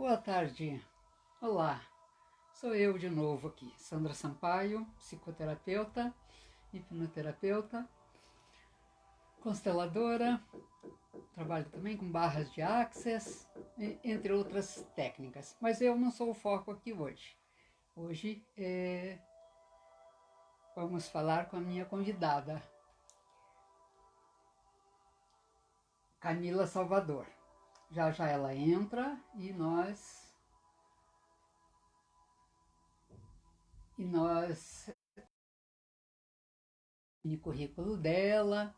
Boa tarde. Olá, sou eu de novo aqui, Sandra Sampaio, psicoterapeuta, hipnoterapeuta, consteladora, trabalho também com barras de Access, entre outras técnicas. Mas eu não sou o foco aqui hoje. Hoje vamos falar com a minha convidada, Camila Salvador. Já já ela entra e nós o currículo dela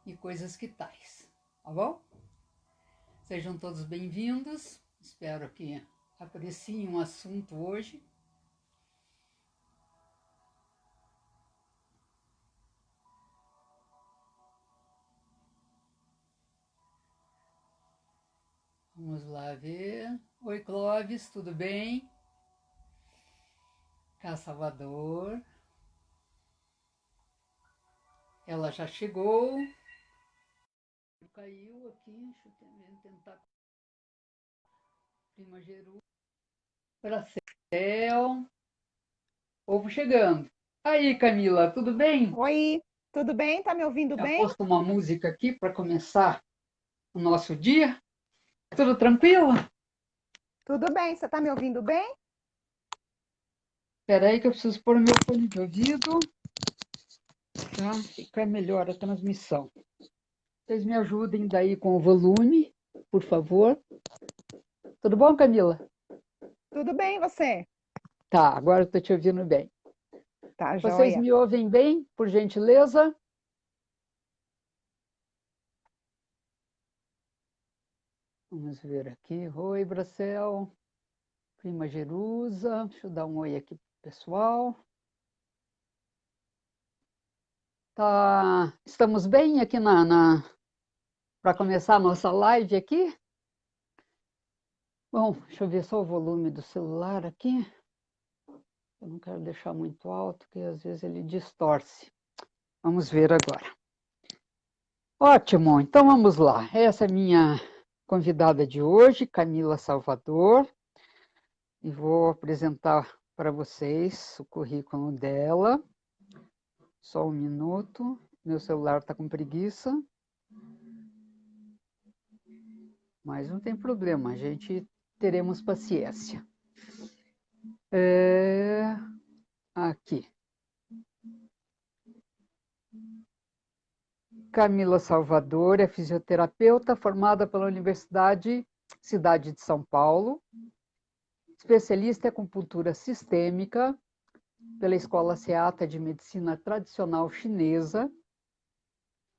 e coisas que tais, tá bom? Sejam todos bem-vindos, espero que apreciem o assunto hoje. Vamos lá ver. Oi, Clóvis, tudo bem? Cá, Salvador. Ela já chegou. Caiu aqui, deixa eu tentar. Prima Jeru. Bracel. Povo chegando. Aí, Camila, tudo bem? Oi, tudo bem? Tá me ouvindo Já bem? posto uma música aqui para começar o nosso dia? Tudo tranquilo? Tudo bem, você tá me ouvindo bem? Espera aí que eu preciso pôr meu fone de ouvido para ficar melhor a transmissão. Vocês me ajudem daí com o volume, por favor. Tudo bom, Camila? Tudo bem, você? Tá, agora eu estou te ouvindo bem. Tá, Vocês joia. me ouvem bem, por gentileza? Vamos ver aqui. Oi, Bracel. Prima Jerusa. Deixa eu dar um oi aqui pro pessoal. Tá, estamos bem aqui para começar a nossa live aqui? Bom, deixa eu ver só o volume do celular aqui. Eu não quero deixar muito alto, porque às vezes ele distorce. Vamos ver agora. Ótimo, então vamos lá. Essa é a minha convidada de hoje, Camila Salvador, e vou apresentar para vocês o currículo dela. Só um minuto, meu celular está com preguiça. Mas não tem problema, a gente teremos paciência. Aqui. Camila Salvador é fisioterapeuta formada pela Universidade Cidade de São Paulo, especialista em acupuntura sistêmica pela Escola Seata de Medicina Tradicional Chinesa,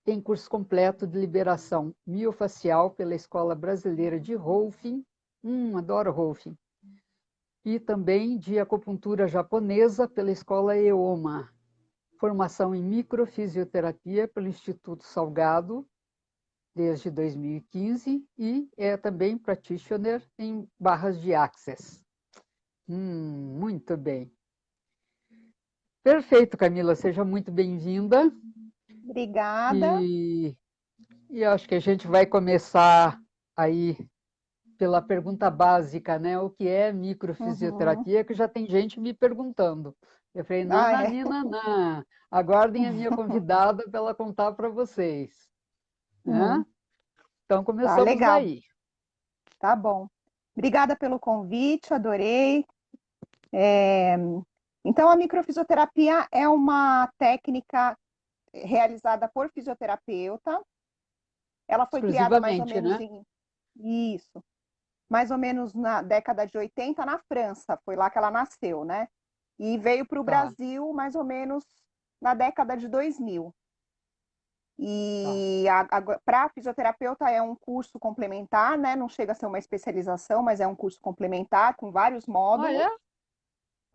tem curso completo de liberação miofacial pela Escola Brasileira de Rolfing, adoro Rolfing, e também de acupuntura japonesa pela Escola EOMA, formação em microfisioterapia pelo Instituto Salgado, desde 2015, e é também practitioner em barras de Access. Muito bem. Perfeito, Camila, seja muito bem-vinda. Obrigada. E acho que a gente vai começar aí pela pergunta básica, né? O que é Uhum. microfisioterapia? Que já tem gente me perguntando. Eu falei, Ah, é. nananina, aguardem a minha convidada para ela contar para vocês. Né? Hum, Então, tá começamos legal, daí. tá bom. Obrigada pelo convite, adorei. É, Então, a microfisioterapia é uma técnica realizada por fisioterapeuta. Ela foi criada mais ou Exclusivamente, menos né? em isso, mais ou menos na década de 80 na França, foi lá que ela nasceu, né? E veio para o Tá, Brasil mais ou menos na década de 2000. tá. E para fisioterapeuta é um curso complementar, né? Não chega a ser uma especialização, mas é um curso complementar com vários Ah, módulos.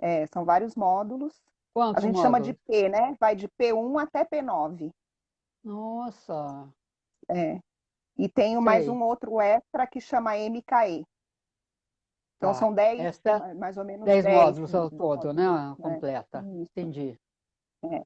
é? São vários módulos. A Quantos gente chama de módulos? P, né? Vai de P1 até P9. Nossa, É. E tenho mais sei. um outro extra que chama MKE. Então Tá. são 10, Esta, mais ou menos 10 10 módulos ao todo, né? módulos, né? Completa. Isso. Entendi. É.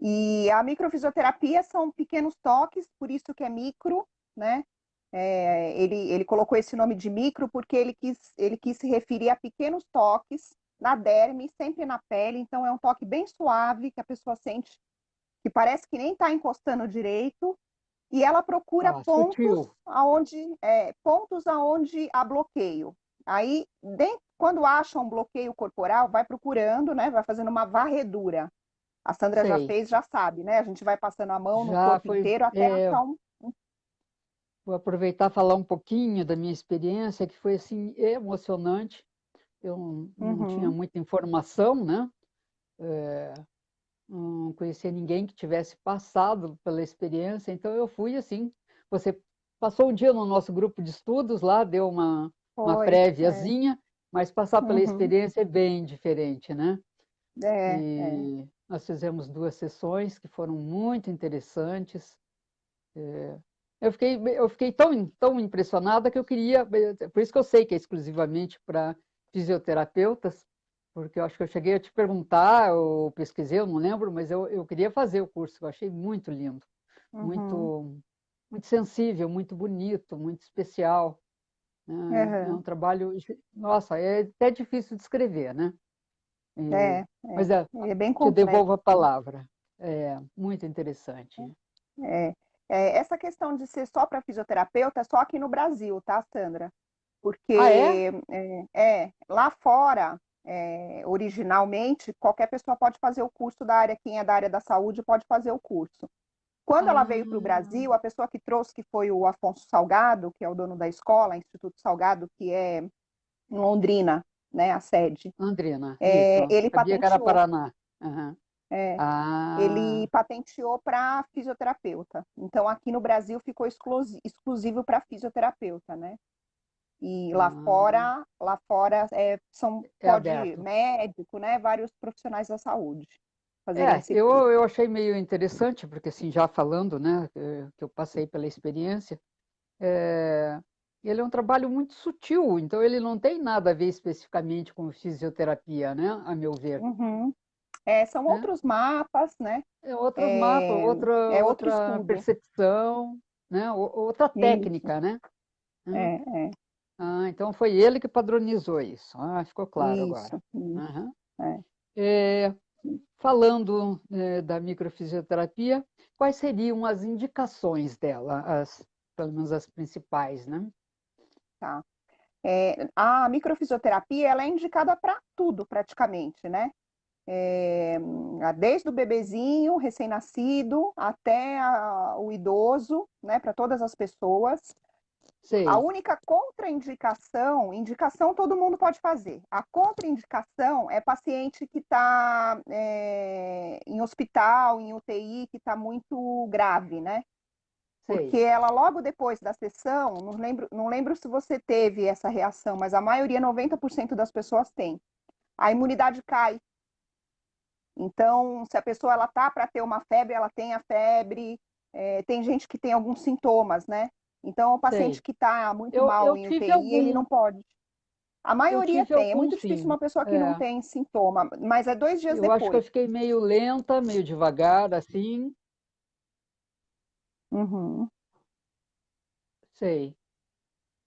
E a microfisioterapia são pequenos toques, por isso que é micro, né? Ele colocou esse nome de micro porque ele quis se referir a pequenos toques na derme, sempre na pele, então é um toque bem suave, que a pessoa sente que parece que nem está encostando direito, e ela procura Ah, sutil. pontos aonde há bloqueio. Aí, quando acha um bloqueio corporal, vai procurando, né? Vai fazendo uma varredura. A Sandra já Sei. fez, já sabe, né? A gente vai passando a mão no Já corpo foi. inteiro até achar um. Vou aproveitar e falar um pouquinho da minha experiência, que foi assim emocionante. Eu não tinha Uhum, muita informação, né? Não conhecia ninguém que tivesse passado pela experiência, então eu fui assim. Você passou um dia no nosso grupo de estudos lá, deu uma foi. préviazinha, mas passar pela Uhum, experiência é bem diferente, né? é, é, E nós fizemos 2 sessões que foram muito interessantes. Eu fiquei tão impressionada que eu queria, por isso que eu sei que é exclusivamente para fisioterapeutas, porque eu acho que eu cheguei a te perguntar, ou pesquisei, eu não lembro, mas eu queria fazer o curso, eu achei muito lindo, uhum, muito, muito sensível, muito bonito, muito especial, né? É uhum, um trabalho, nossa, é até difícil de escrever, né? é, Mas é bem te complexo. devolvo a palavra, é muito interessante. É. Essa questão de ser só para fisioterapeuta é só aqui no Brasil, tá, Sandra? Ah, é? Porque lá fora, originalmente, qualquer pessoa pode fazer o curso da área, quem é da área da saúde pode fazer o curso. Quando ela veio para o Ah, Brasil, a pessoa que trouxe, que foi o Afonso Salgado, que é o dono da escola, Instituto Salgado, que é em Londrina, né, a sede, Andrina, isso. ele Sabia que era patenteou. Paraná. Aham. É, ele Ah, patenteou para fisioterapeuta. Então, aqui no Brasil ficou exclusivo para fisioterapeuta, né? E ah, lá fora é pode aberto. médico, né? Vários profissionais da saúde fazerem esse Eu, curso. eu achei meio interessante, porque assim, já falando, né, que eu passei pela experiência, é, ele é um trabalho muito sutil, então ele não tem nada a ver especificamente com fisioterapia, né, a meu ver, Uhum. São né? outros mapas, né? É outros mapas, outra, É outro outra estudo. percepção, né? Outra Isso, técnica, né? Hum. é, Ah, então foi ele que padronizou isso. Ah, ficou claro agora. isso. Aham. É. É, falando, da microfisioterapia, quais seriam as indicações dela, pelo menos as principais, né? Tá. A microfisioterapia ela é indicada para tudo praticamente, né? É, desde o bebezinho, recém-nascido, até o idoso, né, para todas as pessoas. A Sei, única contraindicação, indicação todo mundo pode fazer. A contraindicação é paciente que está em hospital, em UTI, que está muito grave, né? Porque sei, ela logo depois da sessão, não lembro se você teve essa reação, mas a maioria, 90% das pessoas tem. A imunidade cai. Então, se a pessoa ela tá para ter uma febre, ela tem a febre. Tem gente que tem alguns sintomas, né? Então, o paciente sei. que está muito Eu, mal eu em tive UTI, ele algum, não pode. A eu maioria tive tem. É algum muito difícil sim. uma pessoa que não É, tem sintoma, mas é 2 dias eu acho que eu depois. fiquei meio lenta, meio devagar, assim, Uhum. sei.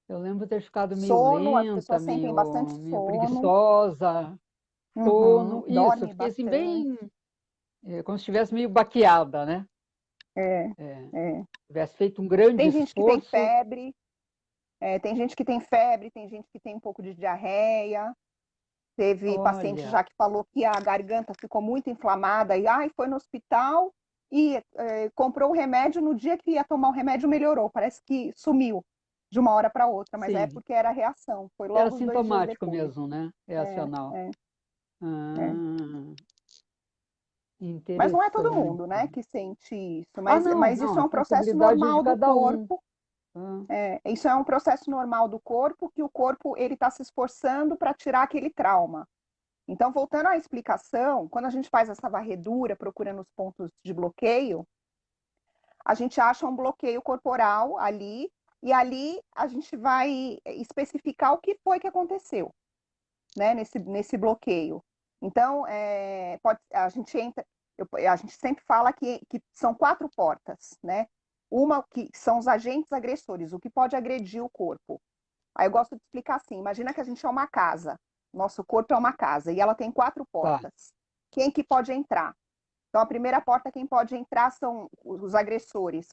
Eu lembro ter ficado meio Sono, as lenta, pessoas sentem bastante meio sono. preguiçosa, Uhum. sono, isso, eu Dorme fiquei assim bastante. bem, como se estivesse meio baqueada, né? É, É, é. tivesse feito um grande Tem gente que tem esforço. febre, tem gente que tem febre, tem gente que tem um pouco de diarreia. Teve paciente Olha, já que falou que a garganta ficou muito inflamada e foi no hospital e comprou o remédio. No dia que ia tomar o remédio, melhorou. Parece que sumiu de uma hora para outra, mas é sim, porque era a reação. Foi era logo os 2 dias sintomático depois. mesmo, né? É, Reacional. é, é. Ah, Mas não é todo interessante. mundo, né, que sente isso. Ah, Mas não, isso é a um processo sensibilidade é de normal do cada um. corpo. Ah, Isso é um processo normal do corpo que o corpo ele está se esforçando para tirar aquele trauma. Então, voltando à explicação, quando a gente faz essa varredura procurando os pontos de bloqueio, a gente acha um bloqueio corporal ali, e ali a gente vai especificar o que foi que aconteceu, né, nesse bloqueio. Então, a gente sempre fala que são 4 portas, né? Uma que são os agentes agressores, o que pode agredir o corpo. Aí eu gosto de explicar assim, imagina que a gente é uma casa, nosso corpo é uma casa, e ela tem 4 Tá, portas. Quem que pode entrar? Então, a primeira porta, quem pode entrar são os agressores,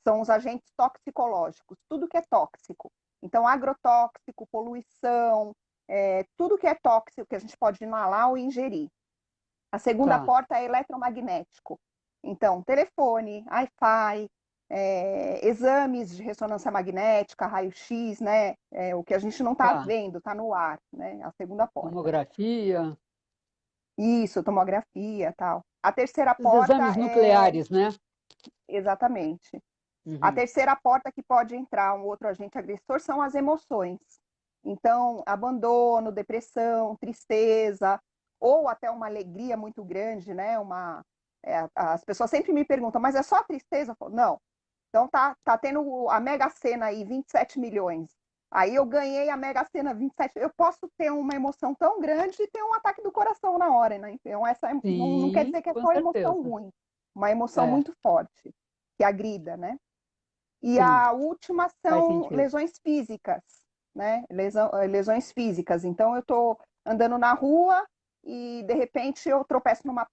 são os agentes toxicológicos, tudo que é tóxico. Então, agrotóxico, poluição, tudo que é tóxico que a gente pode inalar ou ingerir. A segunda tá. porta é eletromagnético. Então, telefone, Wi-Fi, exames de ressonância magnética, raio-x, né? O que a gente não está Tá. vendo, está no ar, né? A segunda porta. Tomografia, Isso, tomografia, tal. A terceira os porta exames é nucleares, né? exatamente. A Uhum. terceira porta que pode entrar um outro agente agressor são as emoções. Então, abandono, depressão, tristeza, ou até uma alegria muito grande, né? As pessoas sempre me perguntam, mas é só tristeza? Eu falo, não. Então tá tendo a Mega Sena aí, 27 milhões. Aí eu ganhei a Mega Sena 27. Eu posso ter uma emoção tão grande e ter um ataque do coração na hora, né? Então, essa não quer Sim, dizer que é com só emoção certeza. ruim, uma emoção É, muito forte, que agrida, né? E sim, a última faz são sentido. lesões físicas, né? Lesões físicas. Então, eu estou andando na rua e, de repente, eu tropeço numa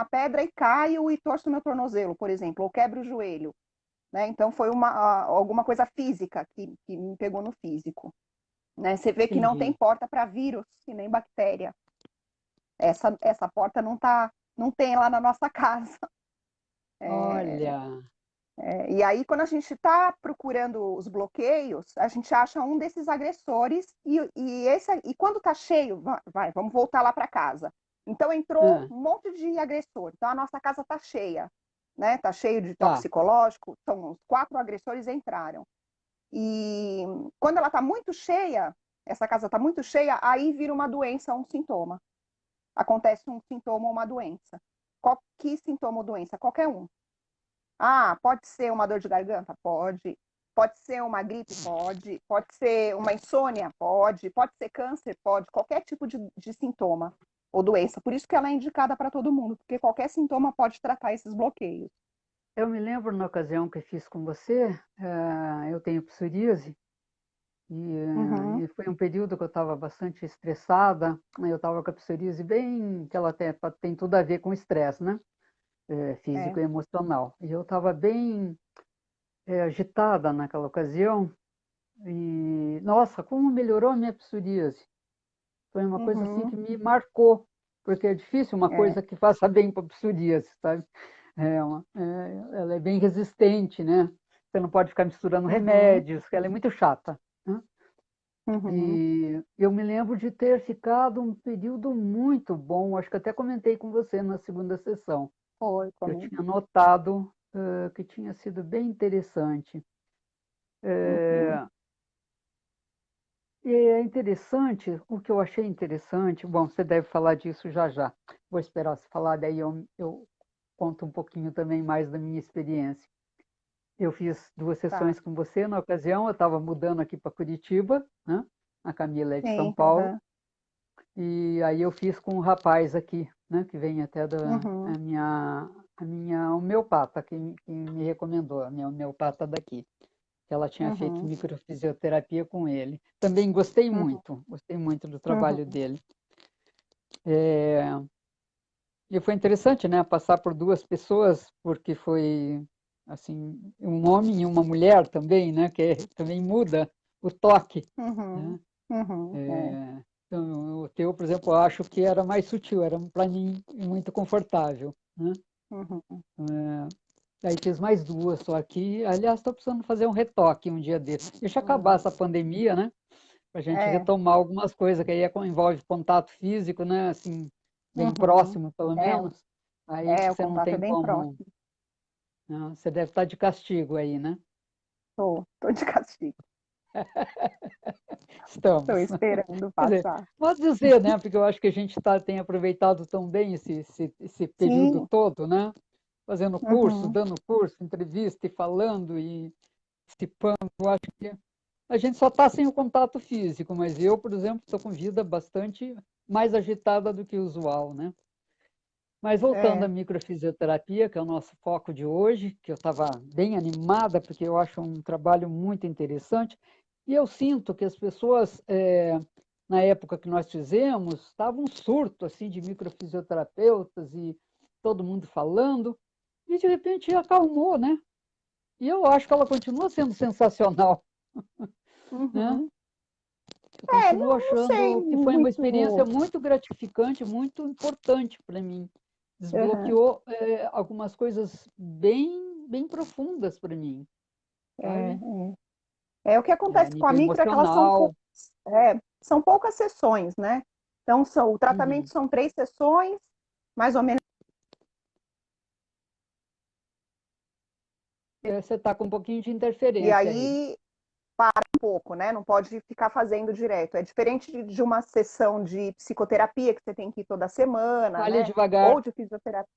pedra e caio e torço meu tornozelo, por exemplo, ou quebro o joelho. Né? Então, foi alguma coisa física que me pegou no físico. Né? Você vê que não tem Entendi. porta para vírus e nem bactéria. Essa porta não tem lá na nossa casa. Olha, E aí, quando a gente está procurando os bloqueios, a gente acha um desses agressores e quando está cheio, vamos voltar lá para casa. Então, entrou ah, um monte de agressor. Então, a nossa casa está cheia, né? Está cheio de tá, toxicológico. São os 4 agressores entraram. E quando ela está muito cheia, essa casa está muito cheia, aí vira uma doença, um sintoma. Acontece um sintoma ou uma doença. Que sintoma ou doença? Qualquer um. Ah, pode ser uma dor de garganta? Pode. Pode ser uma gripe? Pode. Pode ser uma insônia? Pode. Pode ser câncer? Pode. Qualquer tipo de sintoma ou doença. Por isso que ela é indicada para todo mundo, porque qualquer sintoma pode tratar esses bloqueios. eu me lembro na ocasião que fiz com você, eu tenho psoríase, Uhum. e foi um período que eu estava bastante estressada, né, eu estava com a psoríase bem, que ela tem tudo a ver com estresse, né? É. Físico e emocional. E eu estava bem agitada naquela ocasião, e, nossa, como melhorou a minha psoríase. Foi uma coisa assim Uhum. que me marcou, porque é difícil uma É. coisa que faça bem para a psoríase, sabe? Ela é bem resistente, né? Você não pode ficar misturando Uhum. remédios, porque ela é muito chata, né? Uhum. E eu me lembro de ter ficado um período muito bom, acho que até comentei com você na segunda sessão, Foi que eu comigo. tinha notado que tinha sido bem interessante. Uhum. E é interessante, o que eu achei interessante, bom, você deve falar disso já já. Vou esperar você falar, daí eu conto um pouquinho também mais da minha experiência. Eu fiz 2 Tá. sessões com você na ocasião, eu estava mudando aqui para Curitiba, né? A Camila é de São Sim. Paulo, Uhum. e aí eu fiz com um rapaz aqui, né? Que vem até Uhum. a minha homeopata, que me recomendou, a minha homeopata daqui, que ela tinha feito Uhum. microfisioterapia com ele. Também Uhum. gostei muito do trabalho Uhum. dele. E foi interessante, né, passar por 2 pessoas, porque foi assim, um homem e uma mulher também, né, também muda o toque, Né? né? Uhum. É. Então, o teu, por exemplo, eu acho que era mais sutil, era para mim muito confortável, né? Uhum. Aí fiz mais 2 só aqui. Aliás, estou precisando fazer um retoque um dia desse. Deixa acabar Uhum. essa pandemia, né? Para a gente É. retomar algumas coisas que aí envolve contato físico, né? Assim, bem Uhum. próximo, pelo É, menos. Aí que o você não contato é tem bem como. próximo. Né? Você deve estar de castigo aí, né? Tô de castigo. Estou Estamos. esperando Quer dizer, passar. pode dizer, né? Porque eu acho que a gente tem aproveitado tão bem esse período Sim. todo, né? Fazendo curso, Uhum. dando curso, entrevista e falando e participando. Eu acho que a gente só está sem o contato físico, mas eu, por exemplo, estou com vida bastante mais agitada do que o usual, né? Mas voltando É. à microfisioterapia, que é o nosso foco de hoje, que eu estava bem animada, porque eu acho um trabalho muito interessante, e eu sinto que as pessoas, na época que nós fizemos, estava um surto assim, de microfisioterapeutas e todo mundo falando, e de repente acalmou, né? E eu acho que ela continua sendo sensacional, né? Uhum. Eu continuo Não sei achando que foi uma experiência muito. muito gratificante, muito importante para mim. Uhum. Desbloqueou algumas coisas bem profundas para mim, É, sabe? o que A acontece com a nível micro é que elas emocional. são poucas sessões, né? Então, o tratamento Uhum. são 3 sessões, mais ou menos. Você está com um pouquinho de E interferência aí. aí para um pouco, né? Não pode ficar fazendo direto. É diferente de uma sessão de psicoterapia que você tem que ir toda semana, Fale né? devagar. Ou de fisioterapia,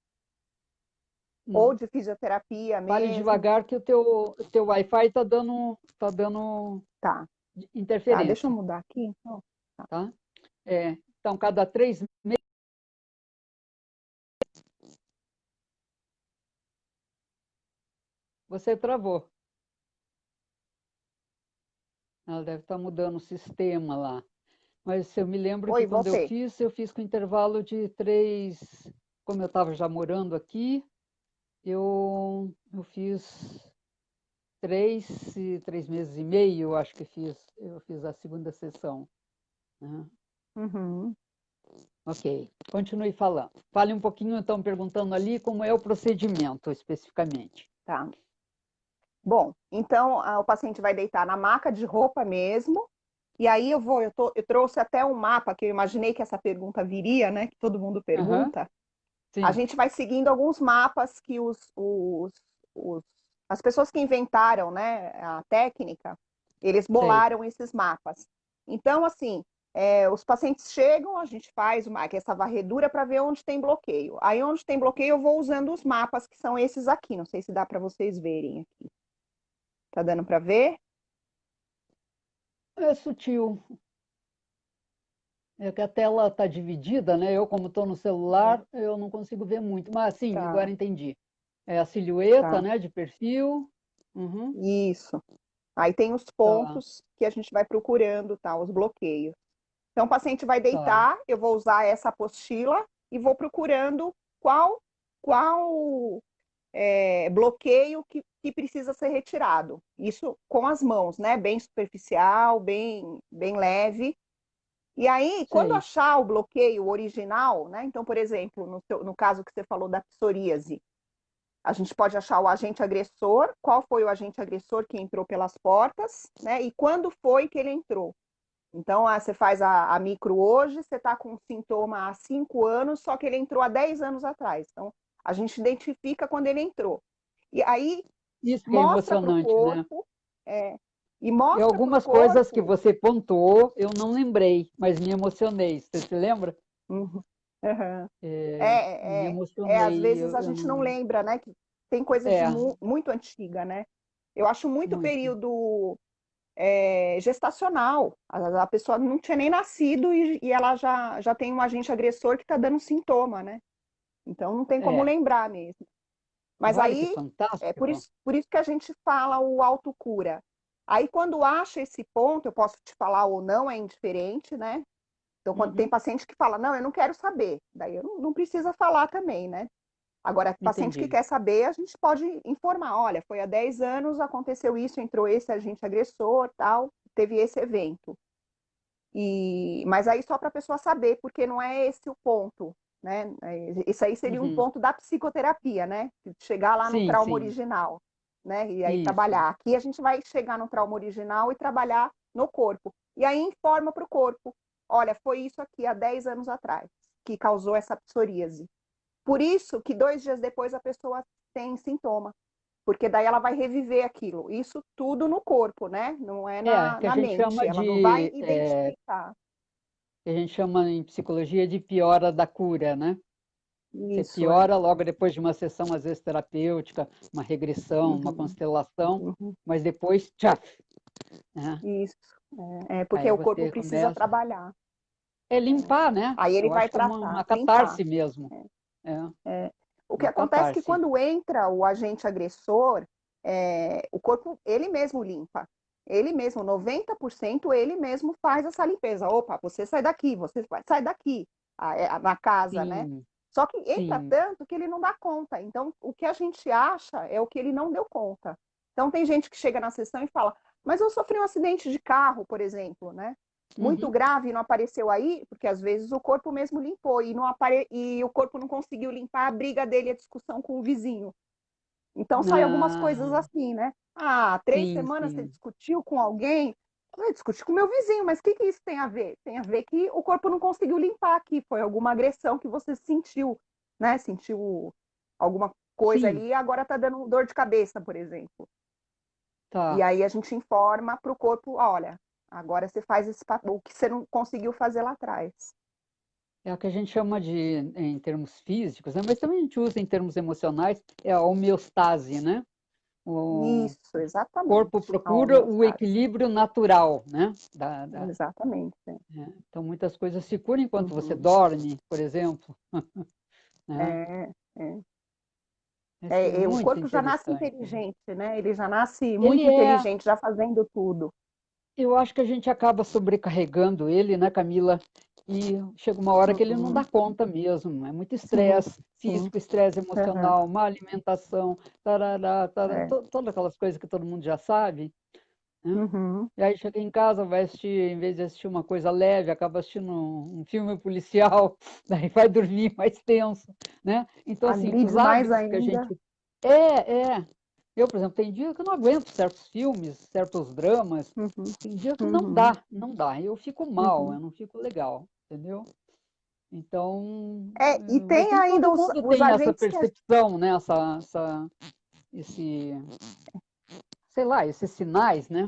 ou Hum. de fisioterapia Fale mesmo. devagar que o teu Wi-Fi tá dando Tá, tá. Deixa eu interferência, mudar aqui, então. Tá. tá? Então, cada 3 meses você travou. Ela deve estar mudando o sistema lá. Mas eu me lembro que Oi, quando voltei. eu fiz com intervalo de 3, como eu estava já morando aqui, eu fiz 3 meses e meio, eu acho que eu fiz a segunda sessão, né? Uhum, Ok, continue falando. Fale um pouquinho, então, perguntando ali como é o procedimento especificamente. tá. Bom, então o paciente vai deitar na maca de roupa mesmo. E aí eu trouxe até um mapa que eu imaginei que essa pergunta viria, né? Que todo mundo Aham, pergunta. A sim, gente vai seguindo alguns mapas que os- as pessoas que inventaram, né, a técnica, eles sei. bolaram esses mapas. Então, assim, os pacientes chegam, a gente faz essa varredura para ver onde tem bloqueio. Aí, onde tem bloqueio, eu vou usando os mapas que são esses aqui. Não sei se dá para vocês verem aqui. Tá dando para ver? É sutil. É que a tela está dividida, né? Eu, como estou no É, celular, eu não consigo ver muito. Mas, sim, tá, agora entendi. É a silhueta, tá. né, de perfil. Uhum, Isso. Aí tem os tá, pontos que a gente vai procurando, tá? Os bloqueios. Então, o paciente vai tá. deitar, eu vou usar essa apostila e vou procurando qual bloqueio que precisa ser retirado. Isso com as mãos, né? Bem superficial, bem leve. E aí, quando Sei. achar o bloqueio original, né? Então, por exemplo, no caso que você falou da psoríase, a gente pode achar o agente agressor, qual foi o agente agressor que entrou pelas portas, né? E quando foi que ele entrou. Então, você faz a micro hoje, você está com sintoma há 5 anos, só que ele entrou há 10 anos atrás. Então, a gente identifica quando ele entrou. E aí Isso que é mostra para o emocionante, né? corpo, e E mostra para o algumas coisas que corpo. você pontuou, eu não lembrei, mas me emocionei. Você se lembra? Uhum, uhum. Me Às emocionei. vezes Eu, a eu gente não não. lembra, né? Que tem coisas de É, muito antiga, né? Eu acho muito muito. período gestacional. A pessoa não tinha nem nascido e ela já tem um agente agressor que está dando sintoma, né? Então não tem como É. lembrar mesmo. Mas Olha que aí é fantástico. por isso que a gente fala o autocura. Aí quando acha esse ponto, eu posso te falar ou não, é indiferente, né? Então, quando tem Uhum, paciente que fala, não, eu não quero saber, daí eu não precisa falar também, né? Agora, paciente que entendi. quer saber, a gente pode informar, olha, foi há 10 anos, aconteceu isso, entrou esse agente agressor, tal, teve esse evento. Mas aí só para a pessoa saber, porque não é esse o ponto, né? Isso aí seria um Uhum. ponto da psicoterapia, né? Chegar lá no Sim, trauma sim. original, né? E aí Isso. trabalhar. Aqui a gente vai chegar no trauma original e trabalhar no corpo. E aí informa para o corpo, olha, foi isso aqui há 10 anos atrás que causou essa psoríase. Por isso que 2 dias depois a pessoa tem sintoma, porque daí ela vai reviver aquilo. Isso tudo no corpo, né? Não é Que a na gente mente. chama Ela não vai de, identificar. que a gente chama em psicologia de piora da cura, né? Você Isso é. piora logo depois de uma sessão, às vezes terapêutica, uma regressão, uma Uhum, constelação, uhum, mas depois, tchaf, né? isso. Porque Aí o corpo você precisa começa. trabalhar. É limpar, né? Aí ele Eu vai acho que é tratar, uma limpar. catarse mesmo. O que uma acontece é que catarse. quando entra o agente agressor, o corpo, ele mesmo limpa. Ele mesmo, 90%, ele mesmo faz essa limpeza. Opa, você sai daqui, você sai daqui, na casa, né? Sim, Só que entra sim. tanto que ele não dá conta. Então, o que a gente acha é o que ele não deu conta. Então, tem gente que chega na sessão e fala, mas eu sofri um acidente de carro, por exemplo, né? Muito Uhum. grave, não apareceu aí, porque às vezes o corpo mesmo limpou e, e o corpo não conseguiu limpar a briga dele, a discussão com o vizinho. Então, sai algumas coisas Ah, assim, né? Ah, 3 semanas você sim. discutiu com alguém? Eu discuti com meu vizinho, mas o que isso tem a ver? Tem a ver que o corpo não conseguiu limpar aqui, foi alguma agressão que você sentiu, né? Sentiu alguma coisa Sim, ali e agora está dando dor de cabeça, por exemplo. E tá. aí a gente informa para o corpo, olha, agora você faz o que você não conseguiu fazer lá atrás. É o que a gente chama de, em termos físicos, né? Mas também a gente usa em termos emocionais, é a homeostase, né? O Isso, exatamente. corpo A procura o homeostase. equilíbrio natural, né? Exatamente. Então, muitas coisas se curam enquanto você Uhum. dorme, por exemplo, né? É, é. Isso é O muito corpo já nasce interessante. inteligente, né? Ele já nasce Ele muito é, inteligente, já fazendo tudo. eu acho que a gente acaba sobrecarregando ele, né, Camila? E chega uma hora que ele não dá Uhum. conta mesmo. É muito Sim, estresse sim. físico, estresse Uhum. emocional, má alimentação, tarará, tarará, É. todas aquelas coisas que todo mundo já sabe, né? Uhum. E aí chega em casa, vai assistir, em vez de assistir uma coisa leve, acaba assistindo um filme policial, daí vai dormir mais tenso, né? Então, assim, os Agride mais hábitos que a ainda. gente... Eu, por exemplo, tem dia que eu não aguento certos filmes, certos dramas, Uhum. tem dia que não Uhum. dá, não dá. Eu fico mal, Uhum. eu não fico legal, entendeu? Então, E mas tem nem ainda todo mundo os tem essa agentes que percepção, né? Esse, sei lá, esses sinais, né?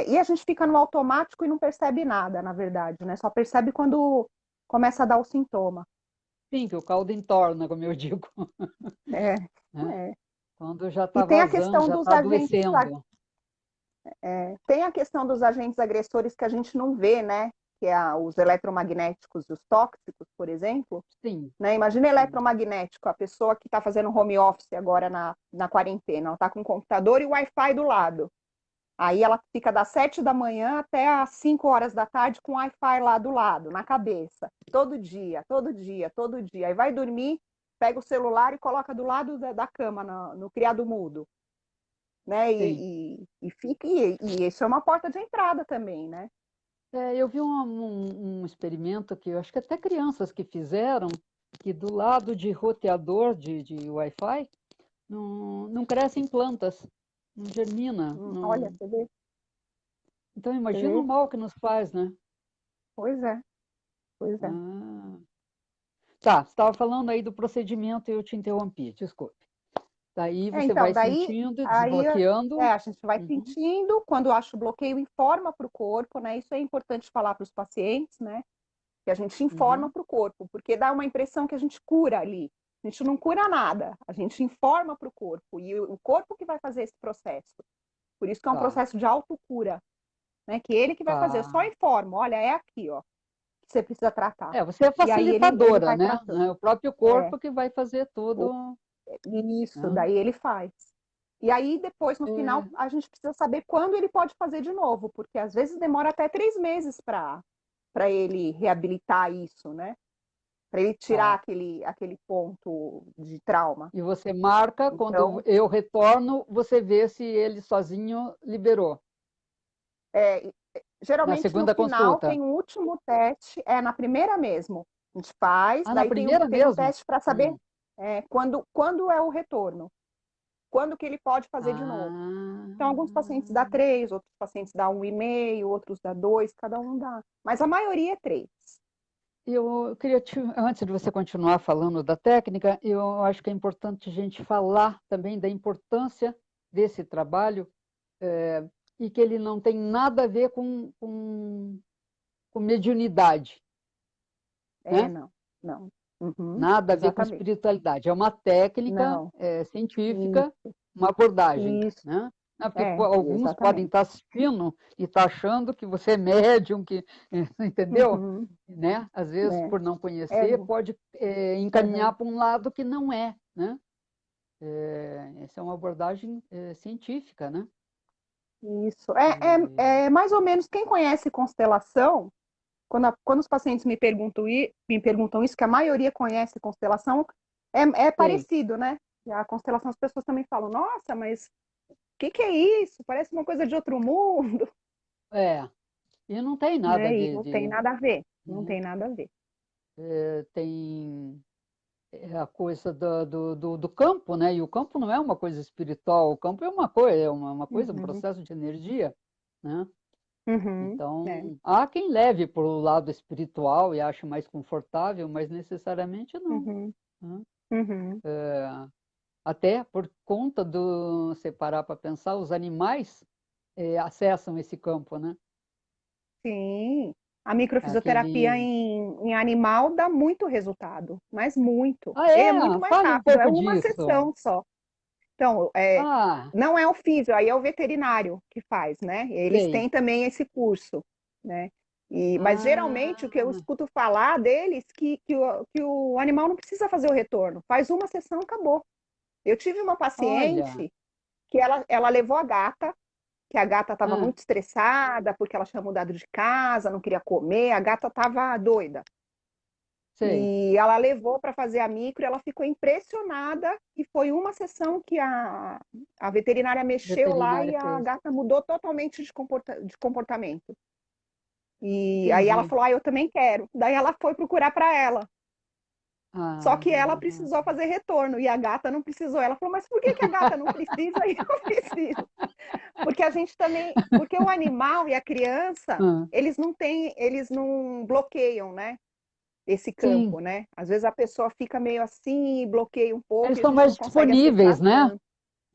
e a gente fica no automático e não percebe nada, na verdade, né? Só percebe quando começa a dar o sintoma. Sim, que o caldo entorna, como eu digo, É, né? é. Quando já E está tem a vazando, questão já dos está agentes, adoecendo. tem a questão dos agentes agressores que a gente não vê, né? Que é os eletromagnéticos e os tóxicos, por exemplo. Sim, Né? Imagina sim, eletromagnético, a pessoa que está fazendo home office agora na quarentena, ela está com o computador e o Wi-Fi do lado. Aí ela fica das 7 da manhã até às 5 horas da tarde com o Wi-Fi lá do lado, na cabeça. Todo dia, todo dia, todo dia. Aí vai dormir, pega o celular e coloca do lado da cama, no criado mudo. Né? sim. E isso é uma porta de entrada também, né? Eu vi um experimento que eu acho que até crianças que fizeram, que do lado de roteador de Wi-Fi não crescem plantas, não germina. Olha, Não... você vê, Então você imagina o vê. mal que nos faz, né? Pois é, pois é. Ah. Tá, você estava falando aí do procedimento e eu te interrompi, desculpe. Daí você Então, vai daí sentindo, aí desbloqueando. a gente vai Uhum, sentindo, quando acha o bloqueio, informa para o corpo, né? Isso é importante falar para os pacientes, né? Que a gente informa uhum. para o corpo, porque dá uma impressão que a gente cura ali. A gente não cura nada, a gente informa para o corpo, e o corpo que vai fazer esse processo. Por isso que é um Tá, processo de autocura, né? Que ele que vai fazer. Eu só tá. informo, olha, é aqui, ó, que você precisa tratar. Você é E aí ele facilitadora, vai né? tratando. É o próprio É, corpo que vai fazer o, tudo, isso, né? daí ele faz. E aí, depois, no final, É, a gente precisa saber quando ele pode fazer de novo, porque às vezes demora até 3 meses para ele reabilitar isso, né? Para ele tirar tá. aquele ponto de trauma. E você marca, quando Então, eu retorno, você vê se ele sozinho liberou. é, Na geralmente no segunda final consulta. tem um último teste, na primeira mesmo. A gente faz, Ah, na daí primeira tem um mesmo? teste para saber quando é o retorno, quando que ele pode fazer de novo. Então, alguns pacientes dá Ah, 3, outros pacientes dá 1,5, outros dá 2, cada um dá. Mas a maioria é 3. eu queria antes de você continuar falando da técnica, eu acho que é importante a gente falar também da importância desse trabalho, e que ele não tem nada a ver com mediunidade, né? Não, não. Uhum, Nada a ver com exatamente. espiritualidade. É uma técnica Não. científica, Isso, uma abordagem, isso, né? né? Porque alguns podem exatamente. estar assistindo e estar achando que você é médium, que, entendeu? Uhum, Né? Às vezes, é, por não é, conhecer, pode uhum, encaminhar para um lado que não é, né? Essa é uma abordagem científica, né? isso. E, É mais ou menos quem conhece constelação, quando os pacientes me perguntam isso, que a maioria conhece constelação, é sei. parecido, né? E a constelação as pessoas também falam, nossa, mas o que é isso? Parece uma coisa de outro mundo, É, e não tem nada né? E não tem nada a ver, não né? tem nada a ver. Tem a coisa do campo, né? E o campo não é uma coisa espiritual, o campo é uma coisa, uma coisa, um Uhum, processo de energia, né? uhum, Então, há quem leve para o lado espiritual e ache mais confortável, mas necessariamente não, uhum, né? uhum. Até por conta do, se parar para pensar, os animais acessam esse campo, né? Sim, a microfisioterapia Aquele... em animal dá muito resultado, mas muito. Ah, É muito é? mais Fale um rápido, é pouco uma disso. sessão só. Então, Ah, não é o físio, aí é o veterinário que faz, né? Eles sei. têm também esse curso, né? Mas geralmente o que eu Ah, escuto falar deles que o animal não precisa fazer o retorno, faz uma sessão, acabou. Eu tive uma olha. paciente que ela levou a gata, que a gata estava Ah, muito estressada porque ela tinha mudado de casa, não queria comer, a gata estava doida. sei. E ela levou para fazer a micro, e ela ficou impressionada e foi uma sessão que a veterinária mexeu lá Veterinária e a fez. gata mudou totalmente de comportamento. E aí ela Entendi. falou, eu também quero. Daí ela foi procurar para ela. Só Ah, que ela precisou fazer retorno e a gata não precisou. Ela falou, mas por que a gata não precisa e eu preciso? Porque a gente também, porque o animal e a criança, ah, eles não bloqueiam, né? Esse sim, campo, né? Às vezes a pessoa fica meio assim, bloqueia um eles pouco e a estão gente mais não consegue acessar disponíveis, né? tanto.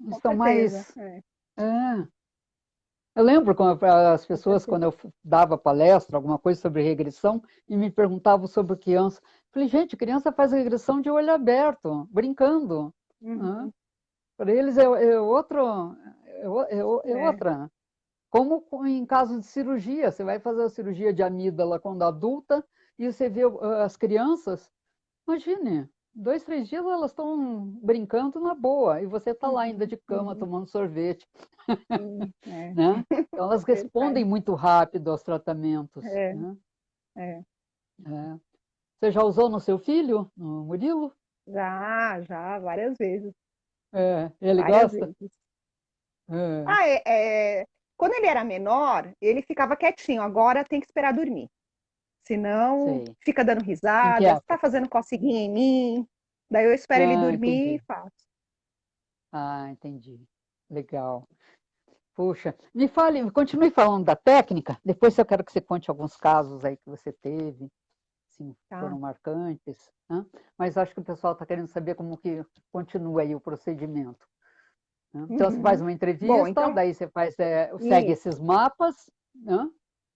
Com Estão certeza, mais. É. Eu lembro como as com pessoas, quando certeza. eu dava palestra, alguma coisa sobre regressão, e me perguntavam sobre criança. Falei, gente, criança faz regressão de olho aberto, brincando. Né? Uhum, Para eles é outro, é é. outra. Como em caso de cirurgia, você vai fazer a cirurgia de amígdala quando adulta e você vê as crianças, imagine, 2, 3 dias elas estão brincando na boa e você está lá ainda Uhum, de cama uhum, tomando sorvete, sim, é. né? Então elas respondem Verdade. muito rápido aos tratamentos, É, né? é. É. Você já usou no seu filho, no Murilo? Já, várias vezes. Ele Várias gosta? vezes. É, Ah, quando ele era menor, ele ficava quietinho. Agora tem que esperar dormir. Senão, sei. fica dando risada, Inquieto. está fazendo coceguinha em mim. Daí eu espero ele Ah, dormir e entendi. faço. Ah, entendi. Legal. Puxa, me fale, continue falando da técnica, depois eu quero que você conte alguns casos aí que você teve, sim, Tá? foram marcantes, né? Mas acho que o pessoal está querendo saber como que continua aí o procedimento, né? Então, você faz Uhum. uma Bom, entrevista, então, daí você segue isso. esses mapas, né?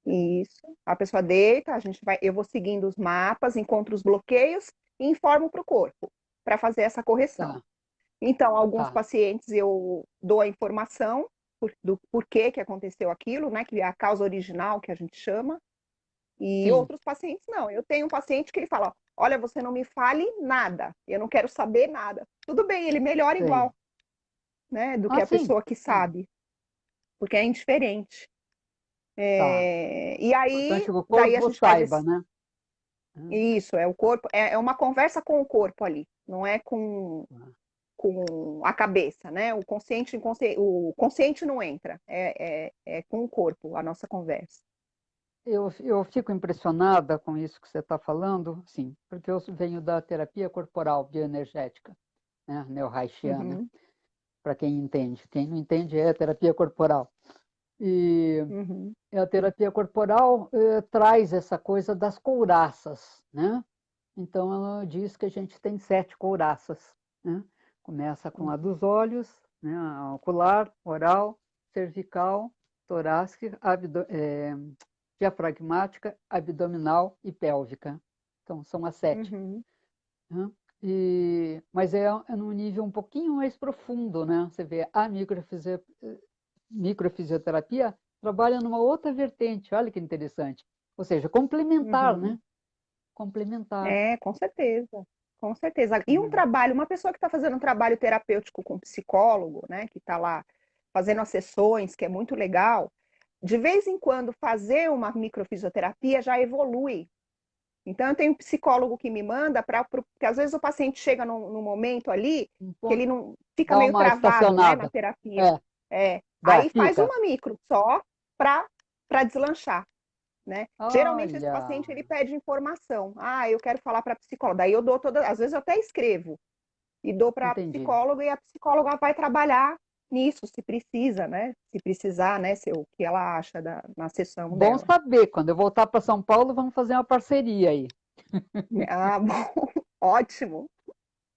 Isso. A pessoa deita, eu vou seguindo os mapas, encontro os bloqueios e informo para o corpo para fazer essa correção. Tá, Então, alguns tá, pacientes eu dou a informação do porquê que aconteceu aquilo, né? Que é a causa original que a gente chama, e sim, outros pacientes não. Eu tenho um paciente que ele fala: olha, você não me fale nada, eu não quero saber nada. Tudo bem, ele melhora sei. igual, né? Do que Ah, a sim, pessoa que sim, sabe, porque é indiferente. tá. E Importante aí, que o daí a corpo gente faz saiba, esse. né? Isso, é o corpo, é uma conversa com o corpo ali, não é com a cabeça, né? O consciente não entra, é com o corpo a nossa conversa. Eu fico impressionada com isso que você está falando, sim, porque eu venho da terapia corporal bioenergética, né, neo-haitiana, Uhum, para quem entende. Quem não entende é terapia corporal. E uhum, a terapia corporal traz essa coisa das couraças, né? Então, ela diz que a gente tem 7 couraças, né? Começa com a dos olhos, né? A ocular, oral, cervical, torácica, diafragmática, abdominal e pélvica. Então, são as 7. uhum, Né? Mas é num nível um pouquinho mais profundo, né? Você vê a microfisioterapia microfisioterapia trabalha numa outra vertente, olha que interessante. Ou seja, complementar, Uhum. né? Complementar. É, com certeza. Com certeza. E um Né? trabalho, uma pessoa que está fazendo um trabalho terapêutico com psicólogo, né, que está lá fazendo as sessões, que é muito legal, de vez em quando fazer uma microfisioterapia já evolui. Então, eu tenho um psicólogo que me manda, porque às vezes o paciente chega num momento ali Um que ele ponto, não fica dá meio uma travado, né, na estacionada. terapia. É, É, dá, aí faz fica. uma micro só para deslanchar, né? Geralmente esse Olha, paciente ele pede informação. Ah, eu quero falar para a psicóloga. Daí eu dou toda, às vezes eu até escrevo e dou para a entendi. psicóloga e a psicóloga vai trabalhar nisso, se precisa, né? Se precisar, né? O que ela acha na sessão Bom dela. saber, quando eu voltar para São Paulo, vamos fazer uma parceria aí. Ah, bom, ótimo.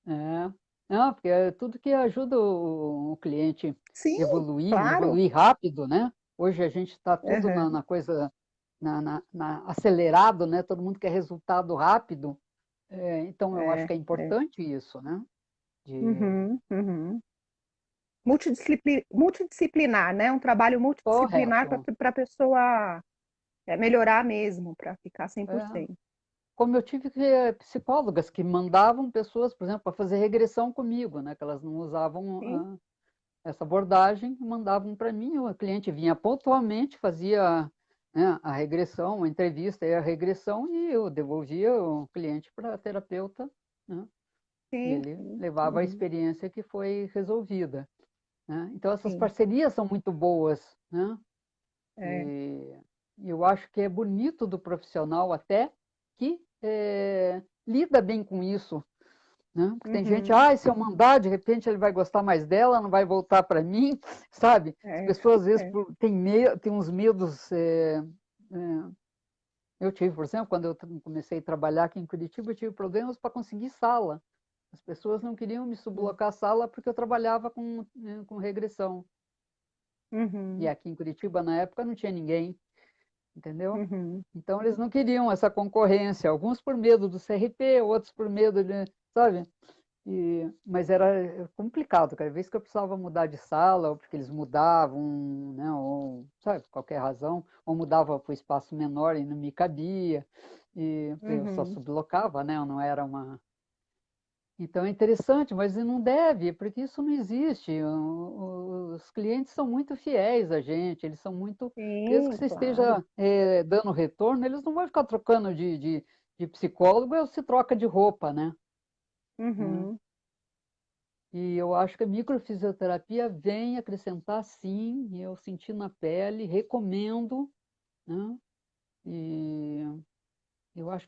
É. Não, porque é tudo que ajuda o cliente Sim, evoluir, claro. evoluir rápido, né? Hoje a gente está tudo Uhum, na coisa acelerado, né? Todo mundo quer resultado rápido. É, então eu acho é, que é é. importante isso, né? De Uhum, uhum. Multidisciplinar, né? Um trabalho multidisciplinar correto. para a pessoa melhorar mesmo, para ficar É. 100%. Como eu tive psicólogas que mandavam pessoas, por exemplo, para fazer regressão comigo, né? Que elas não usavam Sim, essa abordagem, mandavam para mim, o cliente vinha pontualmente, fazia, né, a regressão, a entrevista e a regressão, e eu devolvia o cliente para a terapeuta, né, e sim, ele sim. levava a Uhum, experiência que foi resolvida. Né? Então, essas sim. parcerias são muito boas, né? É. E eu acho que é bonito do profissional até que lida bem com isso, né? Porque tem gente, Uhum, ah, se eu mandar, de repente ele vai gostar mais dela, não vai voltar para mim, sabe? As é, pessoas às vezes é. têm uns medos. Eu tive, por exemplo, quando eu comecei a trabalhar aqui em Curitiba, eu tive problemas para conseguir sala. As pessoas não queriam me sublocar a sala porque eu trabalhava com regressão. E Uhum, aqui em Curitiba, na época, não tinha ninguém, entendeu? uhum. Então, eles não queriam essa concorrência. Alguns por medo do CRP, outros por medo de, sabe? Mas era complicado, cada vez que eu precisava mudar de sala, ou porque eles mudavam, né, ou sabe, por qualquer razão, ou mudava para o espaço menor e não me cabia, e eu só Uhum. sublocava, né, eu não era uma. Então é interessante, mas não deve, porque isso não existe. Os clientes são muito fiéis a gente, eles são muito. Mesmo que Sim, você claro. esteja dando retorno, eles não vão ficar trocando de psicólogo, ou se troca de roupa, né? Né? Uhum. E eu acho que a microfisioterapia vem acrescentar, sim, e eu senti na pele, recomendo, né? E eu acho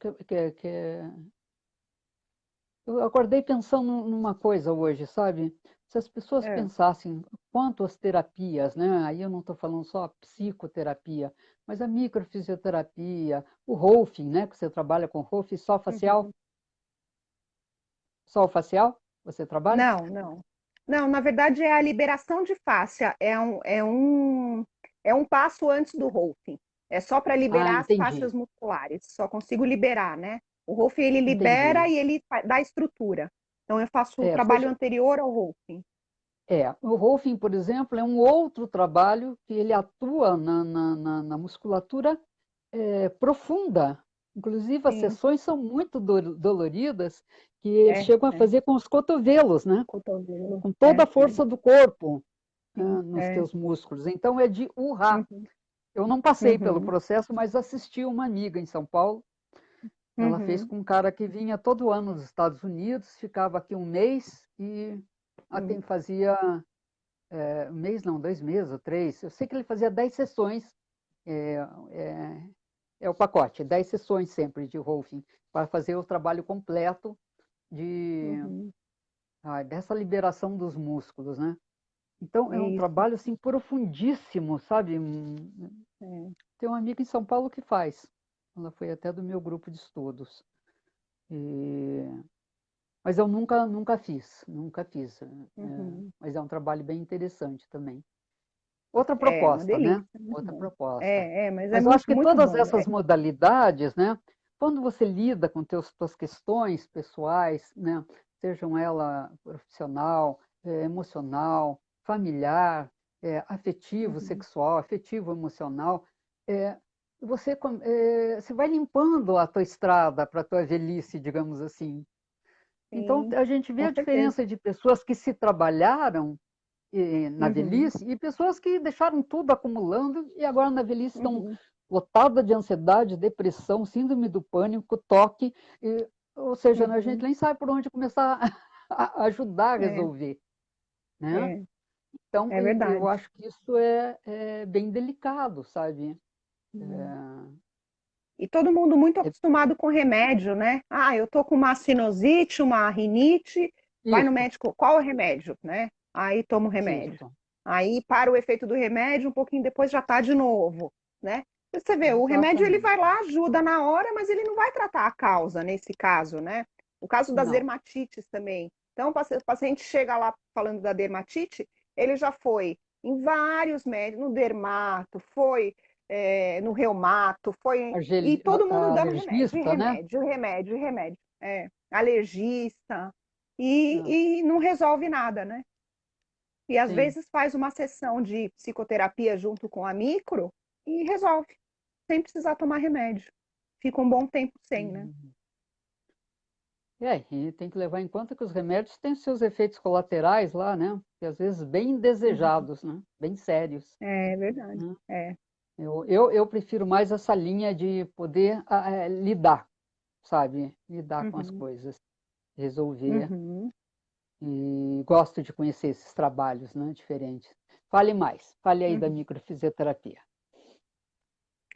Eu acordei pensando numa coisa hoje, sabe? Se as pessoas É. pensassem quanto às terapias, né? Aí eu não estou falando só a psicoterapia, mas a microfisioterapia, o Rolfing, né? Que você trabalha com Rolfing, Uhum. sol facial, você trabalha? Não, não. Não, na verdade é a liberação de fáscia, é um passo antes do Rolfing. É só para Ah, liberar as fáscias entendi, musculares. Só consigo liberar, né? O Rolfing ele libera entendi. e ele dá estrutura. Então eu faço o trabalho Seja, anterior ao Rolfing. o Rolfing, por exemplo, é um outro trabalho que ele atua na musculatura profunda. Inclusive, as Sim, sessões são muito doloridas, que eles é, chegam a é. fazer com os cotovelos, né? Cotovelo, Com toda a força do corpo sim, nos teus músculos. Então, é de urrar. Uhum, Eu não passei pelo uhum, processo, mas assisti uma amiga em São Paulo. Ela fez uhum, com um cara que vinha todo ano dos Estados Unidos, ficava aqui um mês e uhum, fazia um mês não, 2 meses ou 3. Eu sei que ele fazia 10 sessões, é, é, é o pacote, 10 sessões sempre de Rolfing, para fazer o trabalho completo de, uhum. dessa liberação dos músculos, né? Então, é um Isso. trabalho assim profundíssimo, sabe? É. Tem uma amiga em São Paulo que faz. Ela foi até do meu grupo de estudos. E... Mas eu nunca fiz, nunca fiz. Uhum. Mas é um trabalho bem interessante também. Outra É uma proposta, né? delícia, muito Outra bom. proposta. Mas é Mas eu acho muito, que muito todas bom. essas modalidades, né? Quando você lida com tuas questões pessoais, né? Sejam ela profissional, emocional, familiar, afetivo, Uhum. sexual, afetivo, emocional, você vai limpando a tua estrada para a tua velhice, digamos assim. Então, Sim, a gente vê com a certeza. diferença de pessoas que se trabalharam na Uhum. velhice e pessoas que deixaram tudo acumulando e agora na velhice estão Uhum. lotadas de ansiedade, depressão, síndrome do pânico, toque, ou seja, a gente Uhum. nem sabe por onde começar a ajudar a É, resolver, né? é, Então, é eu verdade. acho que isso é bem delicado, sabe? Uhum. E todo mundo muito É acostumado com remédio, né? Ah, eu tô com uma sinusite, uma rinite, vai no isso, médico, qual é o remédio, né? Aí toma o remédio. isso, Aí para o efeito do remédio, um pouquinho depois já tá de novo, né? Você vê, o remédio ele vai exatamente. lá, ajuda na hora, mas ele não vai tratar a causa nesse caso, né? O caso das Não, dermatites também. Então, o paciente chega lá falando da dermatite, ele já foi em vários médicos, no dermato, foi no reumato, foi. E todo mundo dando remédio, e alergista, né? remédio, e remédio, e remédio. Alergista. Não, E não resolve nada, né? E às sim. vezes faz uma sessão de psicoterapia junto com a micro e resolve, sem precisar tomar remédio. Fica um bom tempo sem, né? Uhum. E tem que levar em conta que os remédios têm seus efeitos colaterais lá, né? Que às vezes bem Uhum. indesejados, né? Bem sérios, É verdade. né? É. Eu prefiro mais essa linha de poder lidar, sabe? Lidar com as Uhum. coisas, resolver. Uhum. E gosto de conhecer esses trabalhos, né? Diferentes. Fale mais, fale aí da Uhum. microfisioterapia.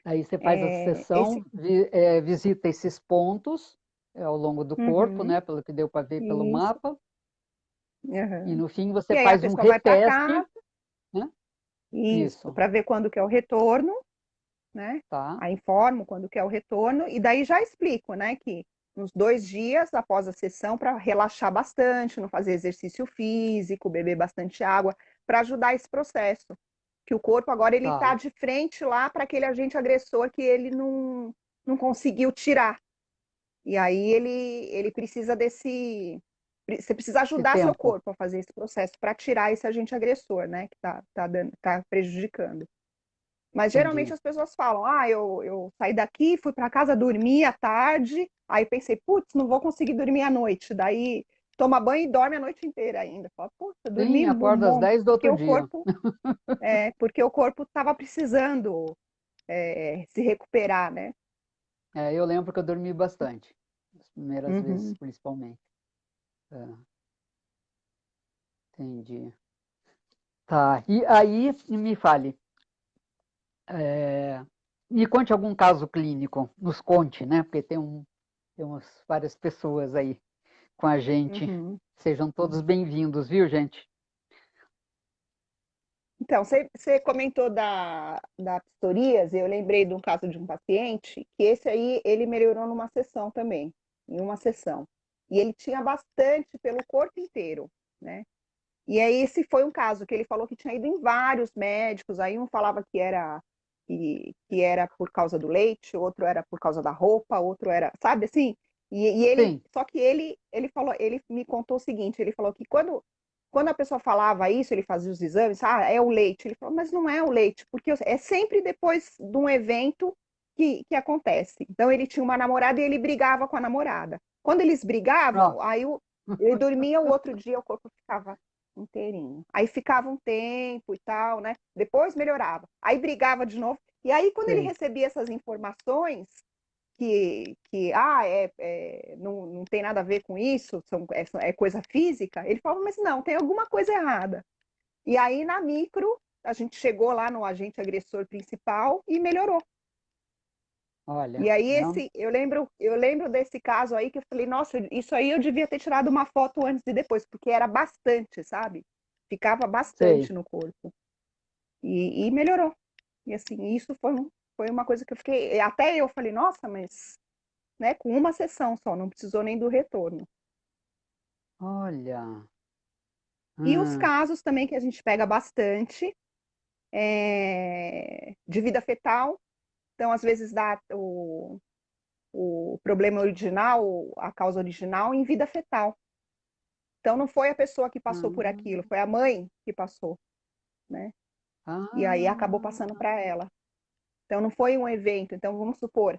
Aí você faz a Esse. sessão, visita esses pontos ao longo do corpo, Uhum. né? Pelo que deu para ver pelo Isso. mapa. E Uhum. no fim você E aí a faz um pessoa vai para reteste, casa, né? isso, Isso, para ver quando que é o retorno, né? tá? Aí informo quando que é o retorno, e daí já explico, né, que uns 2 dias após a sessão, para relaxar bastante, não fazer exercício físico, beber bastante água, para ajudar esse processo. Que o corpo agora ele está Tá, de frente lá para aquele agente agressor que ele não conseguiu tirar. E aí ele precisa desse. Você precisa esse ajudar seu tempo. corpo a fazer esse processo para tirar esse agente agressor, né, que tá prejudicando. Mas geralmente Entendi. as pessoas falam: ah, eu saí daqui, fui para casa dormir à tarde, aí pensei, putz, não vou conseguir dormir à noite. Daí toma banho e dorme a noite inteira ainda. Fala, poxa, dormi Sim, um acorda às bom, 10 do porque outro o dia. corpo, porque o corpo estava precisando se recuperar, né? Eu lembro que eu dormi bastante, as primeiras vezes, Uhum. principalmente. É, entendi. Tá, e aí me fale, é, me conte algum caso clínico, nos conte, né? Porque temos várias pessoas aí com a gente. Uhum. Sejam todos bem-vindos, viu, gente? Então, você comentou da psoríase, eu lembrei de um caso de um paciente, que esse aí, ele melhorou numa sessão também, em uma sessão. E ele tinha bastante pelo corpo inteiro, né? E aí esse foi um caso que ele falou que tinha ido em vários médicos, aí um falava que era por causa do leite, outro era por causa da roupa, outro era, sabe assim? E ele, Sim, só que ele falou, ele me contou o seguinte, ele falou que quando a pessoa falava isso, ele fazia os exames, é o leite. Ele falou, mas não é o leite, porque é sempre depois de um evento que acontece. Então ele tinha uma namorada e ele brigava com a namorada. Quando eles brigavam, pronto. ele dormia, o outro dia o corpo ficava inteirinho. Aí ficava um tempo e tal, né? Depois melhorava. Aí brigava de novo. E aí, quando ele Sei. recebia essas informações, não tem nada a ver com isso, é coisa física, ele falava, mas não, tem alguma coisa errada. E aí, na micro, a gente chegou lá no agente agressor principal e melhorou. E Olha, aí, né? eu lembro desse caso aí que eu falei, nossa, isso aí eu devia ter tirado uma foto antes e depois, porque era bastante, sabe? Ficava Sei. bastante no corpo. E melhorou. E assim, isso foi uma coisa que eu fiquei. Até eu falei, nossa, mas né, com uma sessão só, não precisou nem do retorno. Olha. E os Hum, casos também que a gente pega bastante de vida fetal, então às vezes dá o problema original, a causa original em vida fetal. Então não foi a pessoa que passou por aquilo, hum, foi a mãe que passou, né? E aí acabou Ah, passando para ela. Então, não foi um evento. Então, vamos supor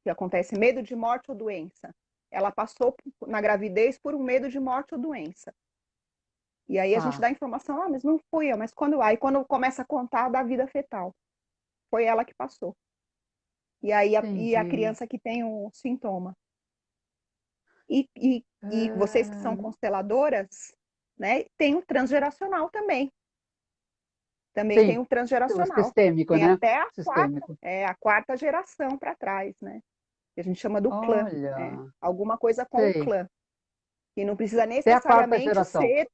que acontece medo de morte ou doença. Ela passou na gravidez por um medo de morte ou doença. E aí a gente tá, dá a informação, mas não fui eu. Mas quando começa a contar da vida fetal, foi ela que passou. E aí a entendi. criança que tem um sintoma. E vocês que são É, consteladoras, né, tem o transgeracional também. Também tem sim, o o transgeracional. sistêmico, Tem né? até Sistêmico. a quarta geração para trás, né? Que a gente chama do clã, né? Olha, Alguma coisa com o sei. clã. E não precisa Até a quarta necessariamente geração. ser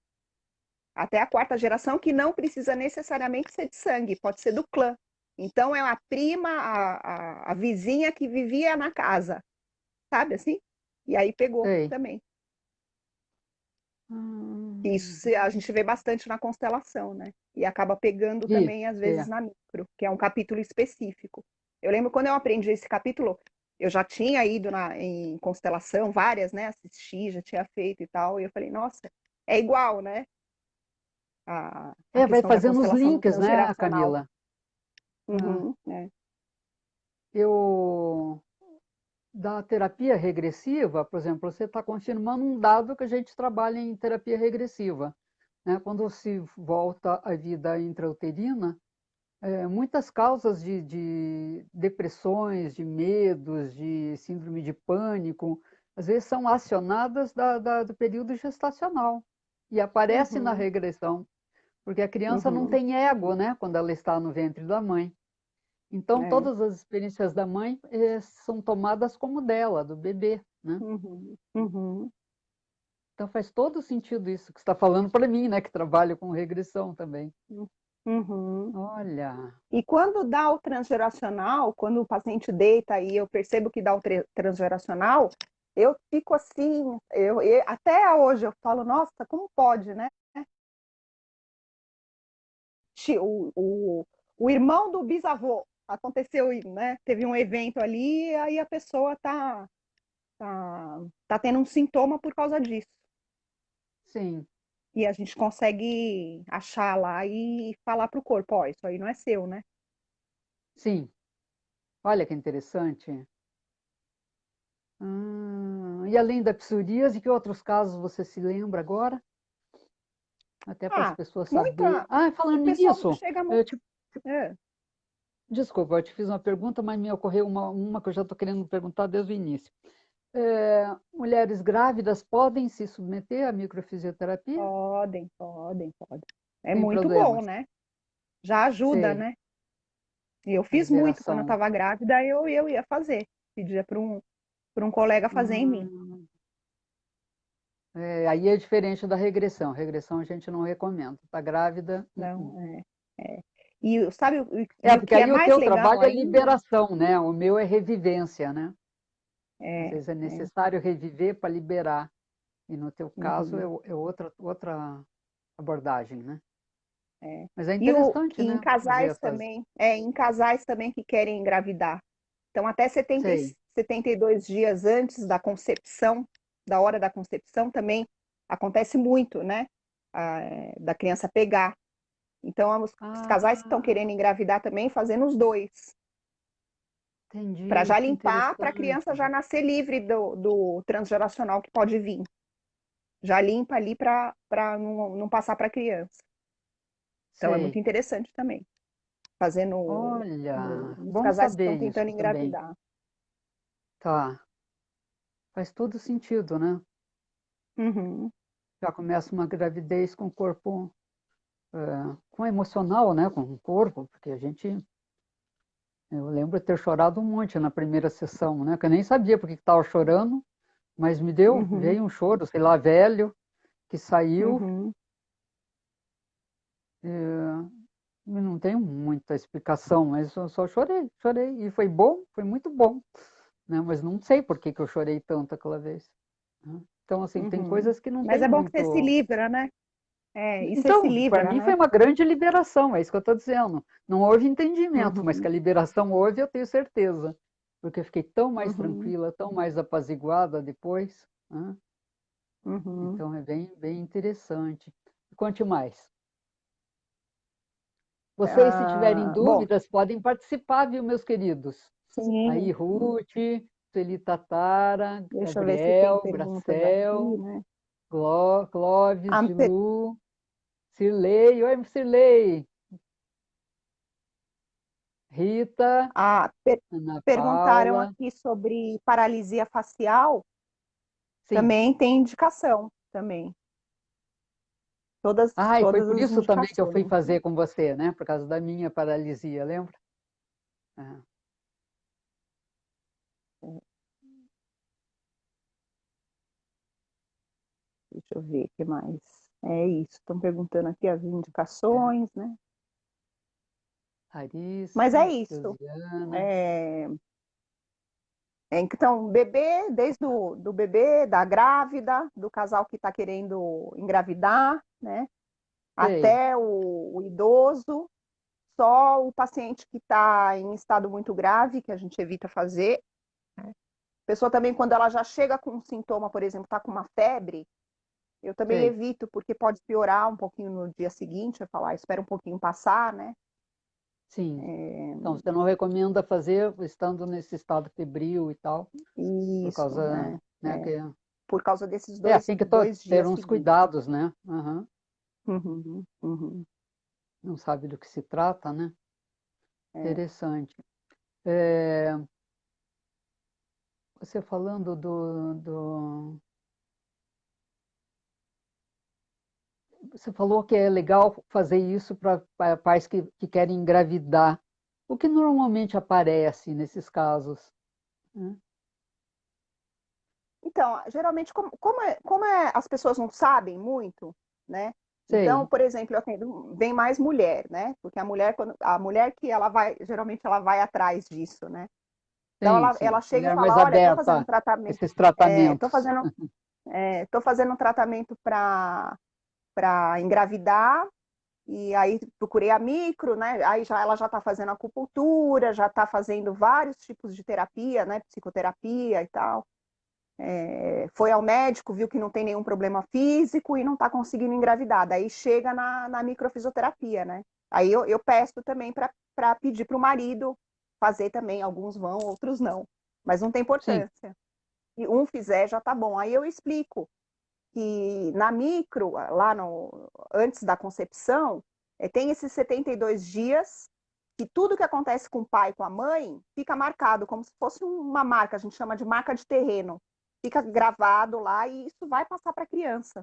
até a quarta geração, que não precisa necessariamente ser de sangue, pode ser do clã. Então, é a prima, a vizinha que vivia na casa, sabe assim? E aí pegou Sei. também. Hum, Isso a gente vê bastante na constelação, né? E acaba pegando isso, também, às vezes, é. na micro, que é um capítulo específico. Eu lembro quando eu aprendi esse capítulo, eu já tinha ido em constelação, várias, né? Assisti, já tinha feito e tal, e eu falei, nossa, é igual, né? A Vai questão da fazendo os constelação do links, né, transgeracional. Camila? Ah, Uhum, é. eu, da terapia regressiva, por exemplo, você está confirmando um dado que a gente trabalha em terapia regressiva, né? Quando se volta à vida intrauterina, muitas causas de depressões, de medos, de síndrome de pânico, às vezes são acionadas do período gestacional e aparece na Uhum, regressão, porque a criança não uhum, tem ego, né, quando ela está no ventre da mãe. Então, é. todas as experiências da mãe são tomadas como dela, do bebê, né? Uhum, uhum, Então, faz todo sentido isso que você está falando para mim, né, que trabalho com regressão também. uhum. Olha, E quando dá o transgeracional, quando o paciente deita e eu percebo que dá o transgeracional, eu fico assim, até hoje eu falo, nossa, como pode, né? O irmão do bisavô, aconteceu, né? Teve um evento ali, aí a pessoa tá tendo um sintoma por causa disso. sim, E a gente consegue achar lá e falar para o corpo, ó, isso aí não é seu, né? sim. Olha que interessante. E além da psoríase, que outros casos você se lembra agora? Até para as Ah, pessoas saberem. muita. Ah, O falando pessoal nisso, chega muito. desculpa, eu te fiz uma pergunta, mas me ocorreu uma que eu já estou querendo perguntar desde o início. Mulheres grávidas podem se submeter à microfisioterapia? Podem. É Sem muito bom, problemas. né? Já ajuda, Sei, né? E eu a fiz muito quando eu liberação. estava grávida, eu ia fazer. Pedia para um colega fazer em mim. Hum, aí é diferente da regressão. Regressão a gente não recomenda. Está grávida? Não, é. E sabe, o Porque que é aí o mais teu legal trabalho é ainda? liberação, né? O meu é revivência, né? Às É, vezes é é. necessário reviver para liberar. E no teu caso Uhum, é outra abordagem, né? é. Mas é E interessante, em né? Ver casais essas. também, em casais também que querem engravidar. Então, até Sei. 72 dias antes da concepção, da hora da concepção, também acontece muito, né? Da criança pegar. Então, os casais que estão Ah, querendo engravidar também fazendo os dois, para entendi. já Que limpar, para a criança interessante. já nascer livre do transgeracional que pode vir. Já limpa ali para não passar para a criança. Então, é muito Sei. interessante também, fazendo Olha, nos bom casais que saber estão tentando isso também. engravidar. Tá. Faz todo sentido, né? Uhum, Já começa uma gravidez com o corpo, com emocional, né? Com o corpo, porque a gente. Eu lembro de ter chorado um monte na primeira sessão, né? Que eu nem sabia por que estava chorando, mas uhum, veio um choro, sei lá, velho, que saiu. uhum. Eu não tenho muita explicação, mas eu só chorei. E foi bom, foi muito bom, né? Mas não sei por que eu chorei tanto aquela vez, né? Então, assim, tem Uhum. coisas que não Mas tem é bom que você se muito. livra, né? E você se Então, para livra, mim foi né? uma grande liberação, é isso que eu estou dizendo. Não houve entendimento, mas que Uhum, a liberação houve, eu tenho certeza. Porque eu fiquei tão mais uhum, tranquila, tão mais apaziguada depois, né? uhum. Então é bem interessante. Conte mais. Vocês, se tiverem Bom, dúvidas, podem participar, viu, meus queridos? Aí, sim, Ruth, Sueli Tatara, deixa eu ver se tem Gabriel, perguntas aqui, Gracel, né? Clóvis, A per- Gilu, Cirlei, oi, Cirlei, Rita, a per- Ana Perguntaram Paula, aqui sobre paralisia facial, sim. também tem indicação, também. Todas, Ah, e foi todas por as isso também que eu fui indicações. fazer com você, né? Por causa da minha paralisia, lembra? Ah, Deixa eu ver o que mais. É isso, estão perguntando aqui as é. indicações, né? Mas é Larissa, isso. Josiana, É, então, bebê, desde do bebê, da grávida, do casal que está querendo engravidar, né? sei, Até o idoso, só o paciente que está em estado muito grave, que a gente evita fazer. Pessoa também, quando ela já chega com um sintoma, por exemplo, está com uma febre, eu também sei, evito, porque pode piorar um pouquinho no dia seguinte, eu falar, espera um pouquinho passar, né? sim. É, Então, você não recomenda fazer estando nesse estado febril e tal, por isso, causa, né, que por causa desses tem que dois ter dias uns seguintes. cuidados, né? Aham. Uhum, uhum, Não sabe do que se trata, né? é. Interessante. É, você falando você falou que é legal fazer isso para pais que querem engravidar. O que normalmente aparece nesses casos? Né? Então, geralmente, as pessoas não sabem muito, né? Então, Sei, por exemplo, eu atendo bem mais mulher, né? Porque a mulher que ela vai, geralmente ela vai atrás disso, né? Então, sim, ela sim. chega e Mulher mais fala, olha, estou fazendo aberta um a tratamento, esses tratamentos. tô fazendo um tratamento para engravidar, e aí procurei a micro, né? Aí ela já está fazendo acupuntura, já está fazendo vários tipos de terapia, né? Psicoterapia e tal. Foi ao médico, viu que não tem nenhum problema físico e não está conseguindo engravidar. Daí chega na microfisioterapia, né? Aí eu peço também para pedir para o marido fazer também. Alguns vão, outros não. Mas não tem Sim, importância. E um fizer já tá bom. Aí eu explico que na micro, antes da concepção, tem esses 72 dias que tudo que acontece com o pai e com a mãe fica marcado, como se fosse uma marca, a gente chama de marca de terreno. Fica gravado lá e isso vai passar para a criança.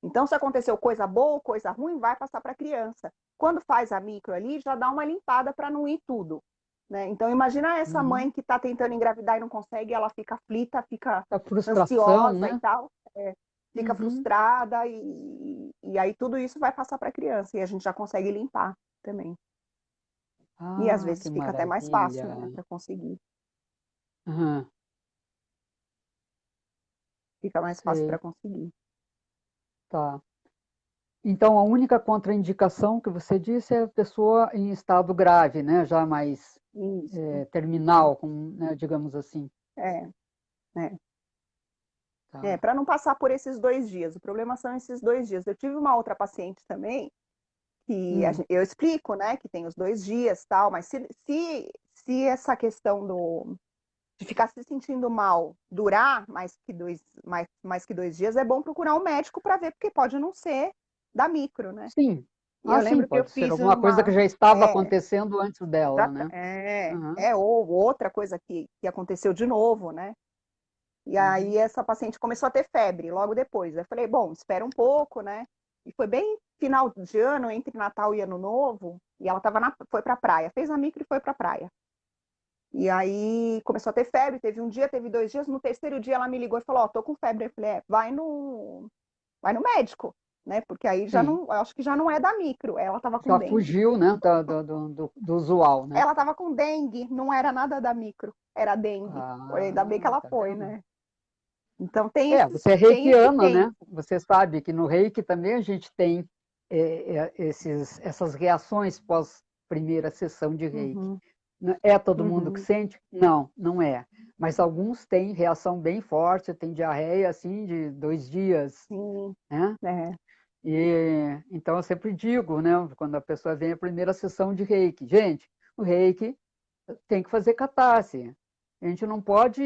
Então, se aconteceu coisa boa ou coisa ruim, vai passar para a criança. Quando faz a micro ali, já dá uma limpada para não ir tudo. Né? Então, imagina essa uhum. mãe que está tentando engravidar e não consegue, ela fica aflita, fica A frustração, ansiosa e né? tal, fica Uhum. frustrada, e aí tudo isso vai passar para a criança, e a gente já consegue limpar também. E às Ah, vezes que fica até mais fácil, né, maravilha. para conseguir. Aham, Fica mais fácil para sei, conseguir. tá. Então, a única contraindicação que você disse é a pessoa em estado grave, né? Já mais Isso. terminal, né, digamos assim. É, é. Tá. Para não passar por esses 2 dias. O problema são esses 2 dias. Eu tive uma outra paciente também, que Hum, eu explico, né, que tem os 2 dias tal, mas se essa questão de ficar se sentindo mal durar mais que 2 dias, é bom procurar um médico para ver, porque pode não ser da micro, né? sim. E eu Sim, lembro que eu pode ser fiz alguma coisa que já estava é, acontecendo antes dela, né? Aham, ou outra coisa que aconteceu de novo, né? E aí uhum, essa paciente começou a ter febre logo depois. Eu falei, bom, espera um pouco, né? E foi bem final de ano, entre Natal e Ano Novo, e ela foi para a praia, fez a micro e foi para a praia. E aí começou a ter febre, teve um dia, teve 2 dias, no terceiro dia ela me ligou e falou, ó, tô com febre. Eu falei, vai no médico, né? Porque aí já sim. não, eu acho que já não é da micro, ela estava com Já dengue. fugiu, né, do usual, né? Ela estava com dengue, não era nada da micro, era dengue. Ainda bem que Ah, ela tá foi, vendo? né? Então Você é tem esse reikiana, né? tempo. Você sabe que no reiki também a gente tem essas reações pós primeira sessão de reiki. Uhum, É todo mundo que uhum, sente? Não, não é. Mas alguns têm reação bem forte, tem diarreia assim de 2 dias, sim, né? é. Então eu sempre digo, né, quando a pessoa vem a primeira sessão de Reiki, gente, o Reiki tem que fazer catarse. A gente não pode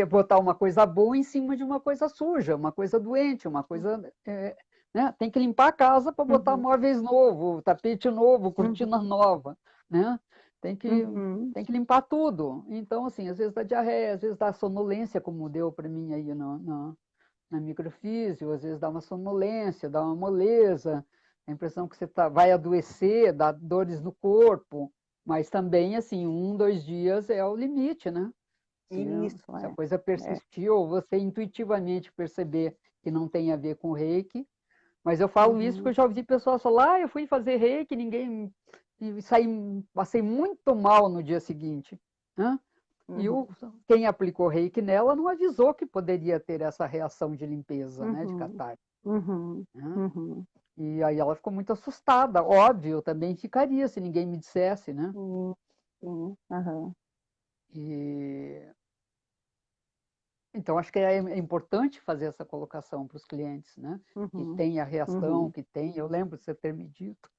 botar uma coisa boa em cima de uma coisa suja, uma coisa doente, uma coisa. Né? Tem que limpar a casa para botar Uhum, móveis novo, tapete novo, cortina uhum, nova. Né? Tem que, uhum, tem que limpar tudo. Então, assim, às vezes dá diarreia, às vezes dá sonolência, como deu para mim aí na microfísio, às vezes dá uma sonolência, dá uma moleza, a impressão que você vai adoecer, dá dores no corpo, mas também, assim, 1, 2 dias é o limite, né? Se, isso, se a é. coisa É. persistir ou você intuitivamente perceber que não tem a ver com reiki, mas eu falo isso porque Uhum, eu já ouvi pessoas falar, eu fui fazer reiki, ninguém. E passei muito mal no dia seguinte. Né? E uhum, quem aplicou reiki nela não avisou que poderia ter essa reação de limpeza, né, de uhum, catarse. uhum, Né? uhum. E aí ela ficou muito assustada, óbvio, eu também ficaria se ninguém me dissesse, né? Sim, sim, aham, E então, acho que é importante fazer essa colocação para os clientes, né? Que uhum, tem a reação, uhum. que tem. Eu lembro de você ter me dito.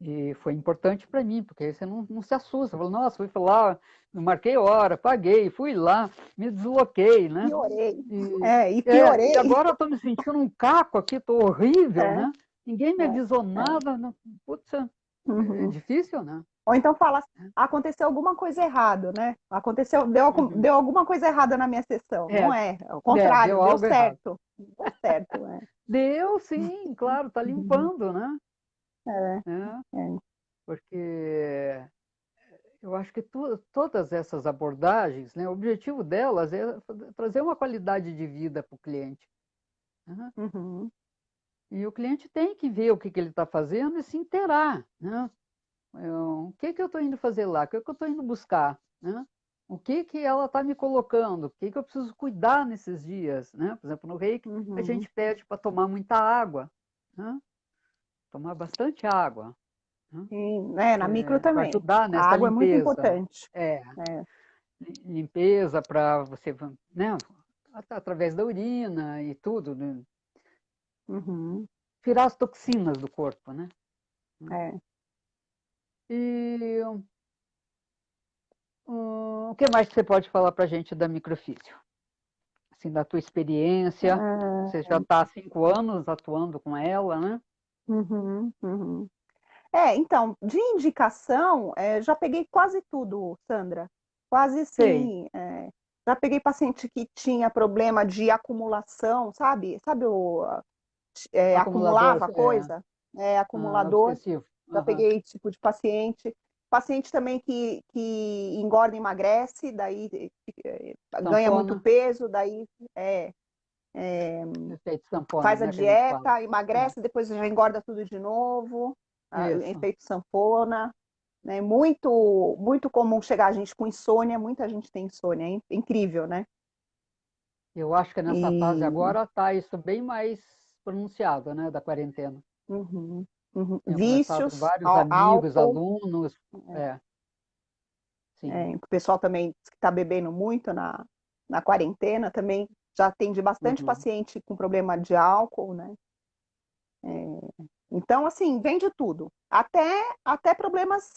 E foi importante para mim, porque aí você não se assusta. Fala, nossa, fui lá, marquei hora, paguei, fui lá, me desloquei, né? Piorei. E, É, e e piorei. agora eu estou me sentindo um caco aqui, estou horrível, É, né? Ninguém me é, avisou é. nada. Não, putz, é Uhum. difícil, né? Ou então fala, aconteceu alguma coisa errada, né? Uhum. Deu alguma coisa errada na minha sessão. É, Não é, ao contrário, deu deu algo errado. certo. Deu certo, é. Deu, sim, claro, está Uhum. limpando, né? É, É, é. porque eu acho que todas essas abordagens, né, o objetivo delas é trazer uma qualidade de vida para o cliente. Né? Uhum. E o cliente tem que ver o que ele está fazendo e se inteirar. Né? O que eu estou indo fazer lá? O que eu estou indo buscar? Né? O que ela está me colocando? O que eu preciso cuidar nesses dias? Né? Por exemplo, no reiki, a Uhum. gente pede para tomar muita água. Né? Tomar bastante água. Né? Sim, né? Na micro Para também. ajudar A nessa água é muito limpeza. importante. É, É. limpeza para você, né, através da urina e tudo, né, Uhum. tirar as toxinas do corpo, né? É. E o que mais que você pode falar para a gente da microfísio? Assim, da tua experiência, você já Ah, está há 5 anos atuando com ela, né? uhum, uhum. É, então, de indicação, já peguei quase tudo, Sandra. Quase Sei, sim. Já peguei paciente que tinha problema de acumulação, sabe? Sabe acumulador, acumulava coisa? Acumulador. obsessivo. Já Aham. peguei tipo de paciente. Paciente também que engorda e emagrece, daí ganha muito Sanfona, peso, daí é, efeito sanfona, faz a né, que a gente fala. dieta, emagrece, depois já engorda tudo de novo, Isso. efeito sanfona, né? Muito, muito comum chegar a gente com insônia, muita gente tem insônia, é incrível, né? Eu acho que nessa fase E agora está isso bem mais pronunciado, né, da quarentena. uhum, uhum. Tenho conversado com Vícios, vários amigos, álcool, alunos. É, sim. o pessoal também que está bebendo muito na quarentena, também já atende bastante Uhum. paciente com problema de álcool, né? Então, assim, vem de tudo, até problemas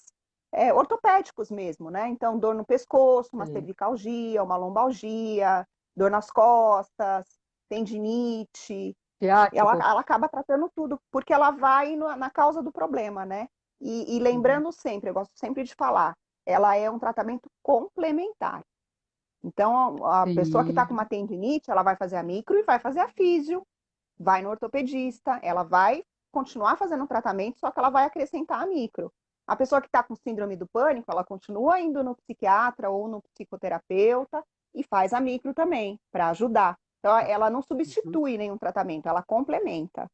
ortopédicos mesmo, né? Então, dor no pescoço, uma Sim. cervicalgia, uma lombalgia, dor nas costas, tendinite. Ciático. Ela acaba tratando tudo, porque ela vai na causa do problema, né? E Uhum. lembrando sempre, eu gosto sempre de falar, ela é um tratamento complementar. Então, a pessoa que está com Sim. uma tendinite, ela vai fazer a micro e vai fazer a físio, vai no ortopedista, ela vai continuar fazendo o tratamento, só que ela vai acrescentar a micro. A pessoa que está com síndrome do pânico, ela continua indo no psiquiatra ou no psicoterapeuta e faz a micro também, para ajudar. Então, ela não Uhum. substitui nenhum tratamento, ela complementa.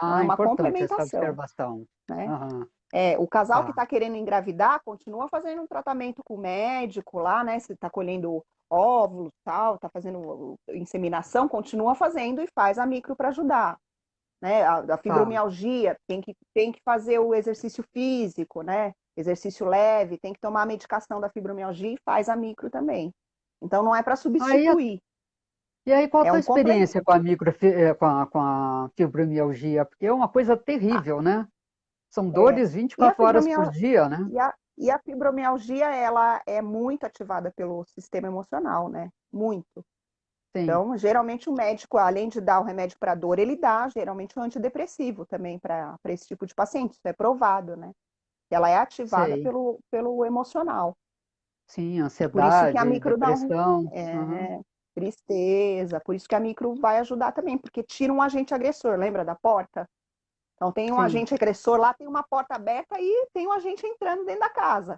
Então, é Ah, uma importante essa complementação, observação. né? Aham. O casal que Tá. está querendo engravidar continua fazendo um tratamento com o médico lá, né? Se está colhendo óvulos, tal, está fazendo inseminação, continua fazendo e faz a micro para ajudar, né? A Tá. fibromialgia tem que fazer o exercício físico, né? Exercício leve, tem que tomar a medicação da fibromialgia e faz a micro também. Então não é para Aí, substituir. E aí, qual a É tua um complemento. experiência com com a fibromialgia? Porque é uma coisa terrível, né? São É. dores E a 24 horas por fibromialgia, dia, né? e a fibromialgia, ela é muito ativada pelo sistema emocional, né? Muito. Sim, Então, geralmente o médico, além de dar o remédio para dor, ele dá geralmente um antidepressivo também para esse tipo de paciente. Isso é provado, né? Ela é ativada sei. pelo emocional. Sim, Por isso que a ansiedade, micro dá depressão. Uhum. tristeza, por isso que a micro vai ajudar também, porque tira um agente agressor, lembra da porta? Então tem um Sim, agente agressor lá, tem uma porta aberta e tem um agente entrando dentro da casa,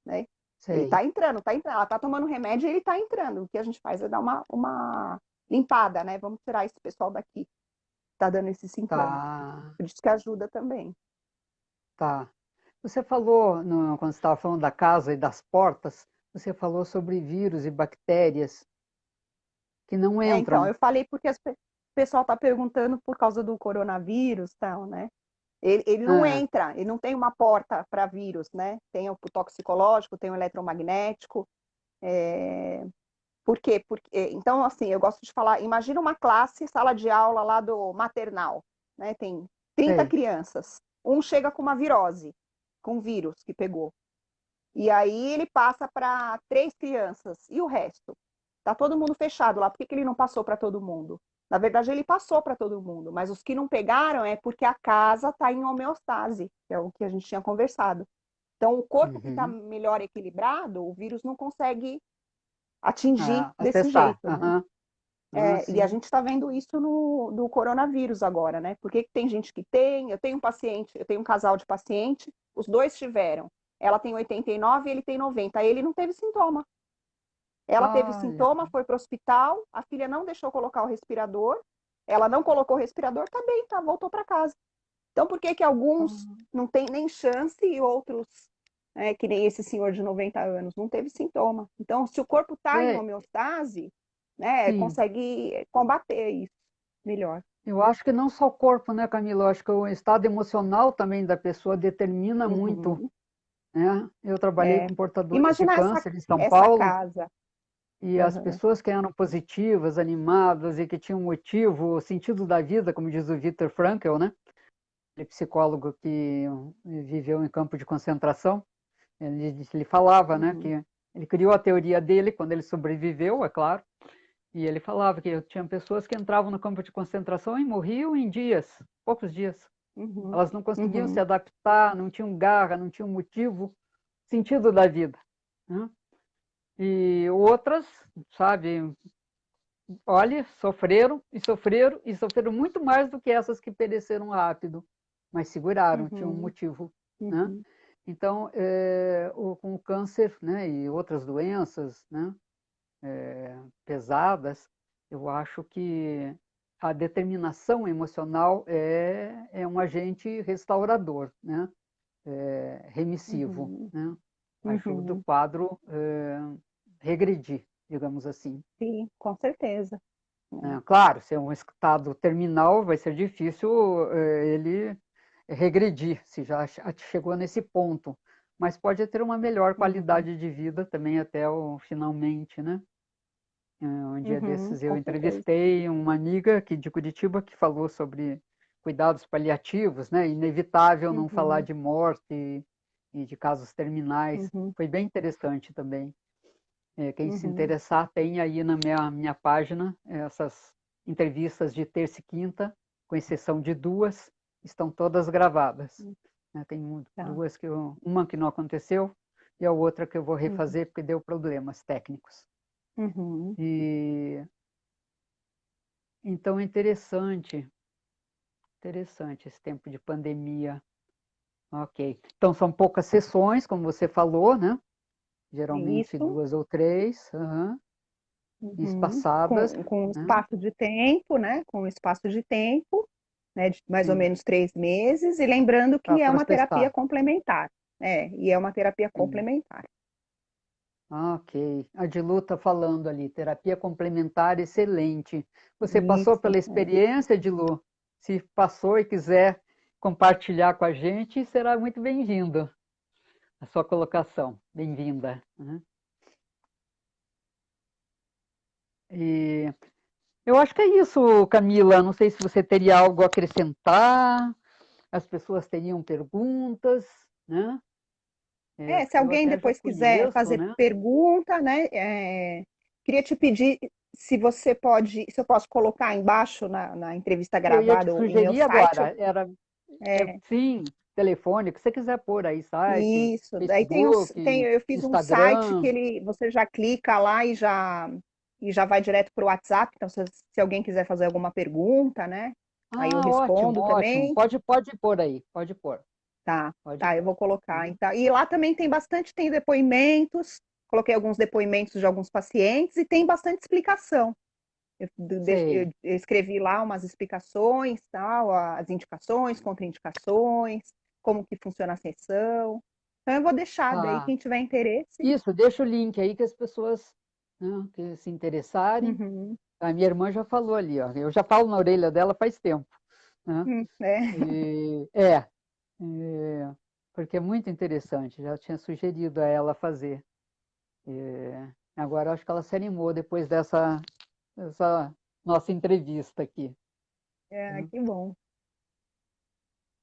né? Ele sei. está entrando, tá entrando, ela está tomando remédio e ele está entrando. O que a gente faz é dar uma limpada, né? Vamos tirar esse pessoal daqui, está dando esse sintoma. Tá, Por isso que ajuda também. tá. Você falou, quando você estava falando da casa e das portas, você falou sobre vírus e bactérias que não Então, entram. eu falei porque o pessoal está perguntando por causa do coronavírus, tal, né? Ele não Ah, entra, ele não tem uma porta para vírus, né? Tem o toxicológico, tem o eletromagnético. É... Por quê? Então, assim, eu gosto de falar, imagina uma classe, sala de aula lá do maternal, né? Tem 30 sei. crianças. Um chega com uma virose, com um vírus que pegou. E aí ele passa para 3 crianças. E o resto? Tá todo mundo fechado lá. Por que ele não passou para todo mundo? Na verdade, ele passou para todo mundo, mas os que não pegaram é porque a casa está em homeostase, que é o que a gente tinha conversado. Então, o corpo que está Uhum. melhor equilibrado, o vírus não consegue atingir Ah, desse acessar. jeito, né? Aham. Ah, E a sim. gente está vendo isso do coronavírus agora, né? Porque tem gente que tem, eu tenho um paciente, eu tenho um casal de paciente, os dois tiveram. Ela tem 89 e ele tem 90. Ele não teve sintoma. Ela teve Olha. sintoma, foi para o hospital, a filha não deixou colocar o respirador, ela não colocou o respirador, tá bem, tá, voltou para casa. Então, por que que alguns Ah, não têm nem chance e outros, que nem esse senhor de 90 anos, não teve sintoma? Então, se o corpo está em é, homeostase, né, sim. consegue combater isso melhor. Eu acho que não só o corpo, né, Camila? Eu acho que o estado emocional também da pessoa determina muito, Uhum. né? Eu trabalhei É. com portadores de Imagina essa, câncer em São essa Paulo casa. e as Uhum. pessoas que eram positivas, animadas e que tinham motivo, o sentido da vida, como diz o Viktor Frankl, né? Ele é psicólogo que viveu em campo de concentração. Ele falava, né, Uhum. que ele criou a teoria dele quando ele sobreviveu, é claro, e ele falava que tinha pessoas que entravam no campo de concentração e morriam em dias, poucos dias. Uhum. Elas não conseguiam se Uhum. adaptar, não tinham garra, não tinham motivo, sentido da vida, né? E outras, sabe, olha, sofreram e sofreram e sofreram muito mais do que essas que pereceram rápido, mas seguraram, tinham um Uhum. motivo, né? Uhum. Então, com o câncer, né, e outras doenças, né, pesadas, eu acho que a determinação emocional é um agente restaurador, né, remissivo, Uhum. né, ajuda o Uhum. quadro regredir, digamos assim. Sim, com certeza. Né? Claro, se é um estado terminal, vai ser difícil ele regredir, se já chegou nesse ponto. Mas pode ter uma melhor Uhum. qualidade de vida também até o finalmente, né? Um dia Uhum. desses eu Com certeza. entrevistei uma amiga aqui de Curitiba que falou sobre cuidados paliativos, né? Inevitável não falar Uhum. de morte e de casos terminais. Uhum. Foi bem interessante também. Quem se Uhum. interessar, tem aí na minha página essas entrevistas de terça e quinta, com exceção de duas, estão todas gravadas. Né? Tem Tá. duas uma que não aconteceu e a outra que eu vou Uhum. refazer porque deu problemas técnicos. Uhum. E então é interessante, interessante esse tempo de pandemia. Ok. Então são poucas sessões, como você falou, né? Geralmente Isso. duas ou três, Uhum. espaçadas, Com né? espaço de tempo, né? Com espaço de tempo, né? De mais ou Sim, menos 3 meses. E lembrando para que é uma terapia processar. complementar. E é uma terapia Sim. complementar. Ah, ok. A Dilu está falando ali, terapia complementar excelente. Você passou Isso. pela experiência, Dilu? Se passou e quiser compartilhar com a gente, será muito bem-vindo a sua colocação. Bem-vinda. Né? E Eu acho que é isso, Camila. Não sei se você teria algo a acrescentar, as pessoas teriam perguntas, né? Se Porque eu alguém até já depois quiser conheço, fazer né? pergunta, né? Queria te pedir se você pode, se eu posso colocar embaixo na entrevista Eu ia te gravada o meu sugerir site. agora, É, sim, telefone, o que você quiser pôr aí, site, isso. Daí Facebook, eu fiz um site que Instagram. você já clica lá e já vai direto para o WhatsApp. Então, se alguém quiser fazer alguma pergunta, né? Aí eu Ah, ótimo, respondo ótimo. também. Pode pôr aí, pode pôr, Tá, pode tá, eu pôr. vou colocar. Né? Então, e lá também tem depoimentos, coloquei alguns depoimentos de alguns pacientes e tem bastante explicação. Sei. Eu escrevi lá umas explicações, tal, as indicações, contraindicações, como que funciona a sessão. Então eu vou deixar, daí Tá. quem tiver interesse. Isso, deixa o link aí que as pessoas, né, que se interessarem. Uhum, A minha irmã já falou ali, ó. Eu já falo na orelha dela faz tempo. Né? é. E, porque é muito interessante. Já tinha sugerido a ela fazer. Agora acho que ela se animou depois dessa nossa entrevista aqui. É, Né? que bom.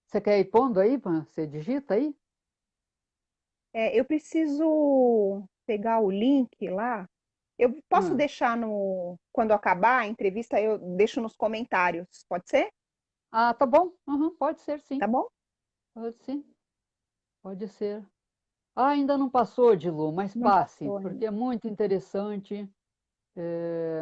Você quer ir pondo aí? Você digita aí? Eu preciso pegar o link lá. Eu posso Hum. deixar no. Quando acabar a entrevista, eu deixo nos comentários. Pode ser? Ah, tá bom. Uhum, pode ser, sim. Tá bom? Pode sim. Pode ser. Ah, ainda não passou, Dilu, mas Não passe, passou ainda. porque é muito interessante. É,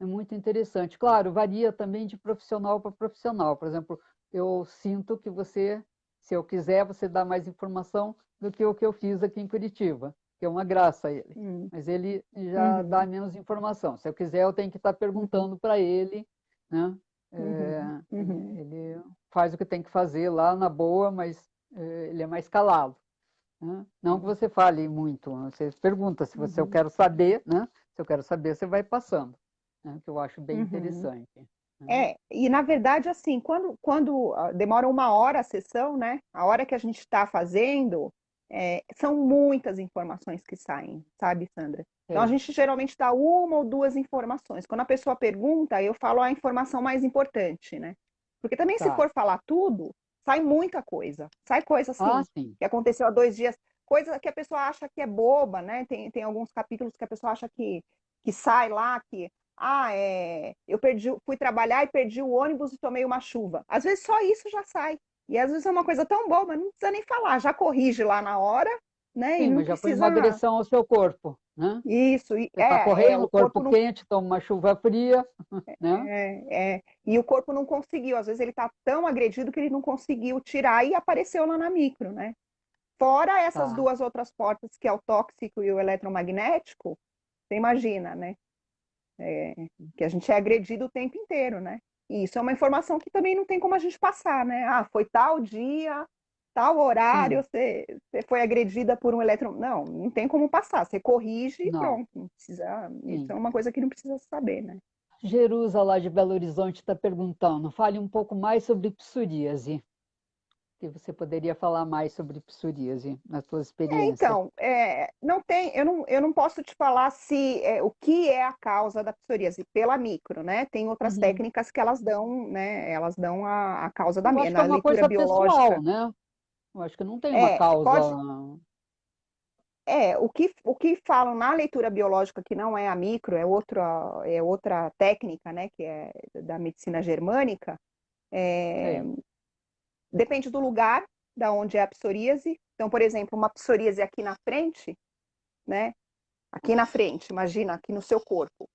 é muito interessante. Claro, varia também de profissional para profissional. Por exemplo, eu sinto que você, se eu quiser, você dá mais informação do que eu fiz aqui em Curitiba, que é uma graça ele. Hum, Mas ele já dá uhum, menos informação. Se eu quiser, eu tenho que estar uhum, perguntando para ele, né? uhum, uhum, Ele faz o que tem que fazer lá na boa, mas ele é mais calado. Né? Não que você fale muito, você pergunta se você eu uhum, quero saber, né? Se eu quero saber, você vai passando, né? Que eu acho bem uhum. interessante. Né? E na verdade, assim, quando demora uma hora a sessão, né? A hora que a gente está fazendo, são muitas informações que saem, sabe, Sandra? Então a Sei. gente geralmente dá uma ou duas informações. Quando a pessoa pergunta, eu falo a informação mais importante, né? Porque também se Tá. for falar tudo, sai muita coisa. Sai coisa Ah, assim, sim. que aconteceu há 2 dias, coisa que a pessoa acha que é boba, né? Tem alguns capítulos que a pessoa acha que sai lá, que eu fui trabalhar e perdi o ônibus e tomei uma chuva. Às vezes só isso já sai. E às vezes é uma coisa tão boba, não precisa nem falar, já corrige lá na hora, né? E Sim, não mas já foi uma precisa. agressão ao seu corpo, né? Isso, Você está o correndo, corpo corpo não. quente, toma uma chuva fria, né? E o corpo não conseguiu, às vezes ele está tão agredido que ele não conseguiu tirar e apareceu lá na micro, né? Fora essas Tá. duas outras portas, que é o tóxico e o eletromagnético, você imagina, né? Que a gente é agredido o tempo inteiro, né? E isso é uma informação que também não tem como a gente passar, né? Ah, foi tal dia, tal horário, Sim. você foi agredida por um elétron. Não, não tem como passar. Você corrige e Não. pronto. Não precisa. Isso é Sim. uma coisa que não precisa saber, né? Jerusa, lá de Belo Horizonte, está perguntando, fale um pouco mais sobre psoríase. Que você poderia falar mais sobre psoríase, na sua experiência. Então, não tem, eu não posso te falar se o que é a causa da psoríase pela micro, né? Tem outras Uhum. técnicas que elas dão, né? Elas dão a causa Eu acho que é na uma leitura coisa pessoal, biológica. né? Eu acho que não tem uma causa. Pode, o que falam na leitura biológica, que não é a micro, é outra técnica, né, que é da medicina germânica, é, Sei. depende do lugar da onde é a psoríase. Então, por exemplo, uma psoríase aqui na frente, né, aqui na frente, imagina, aqui no seu corpo,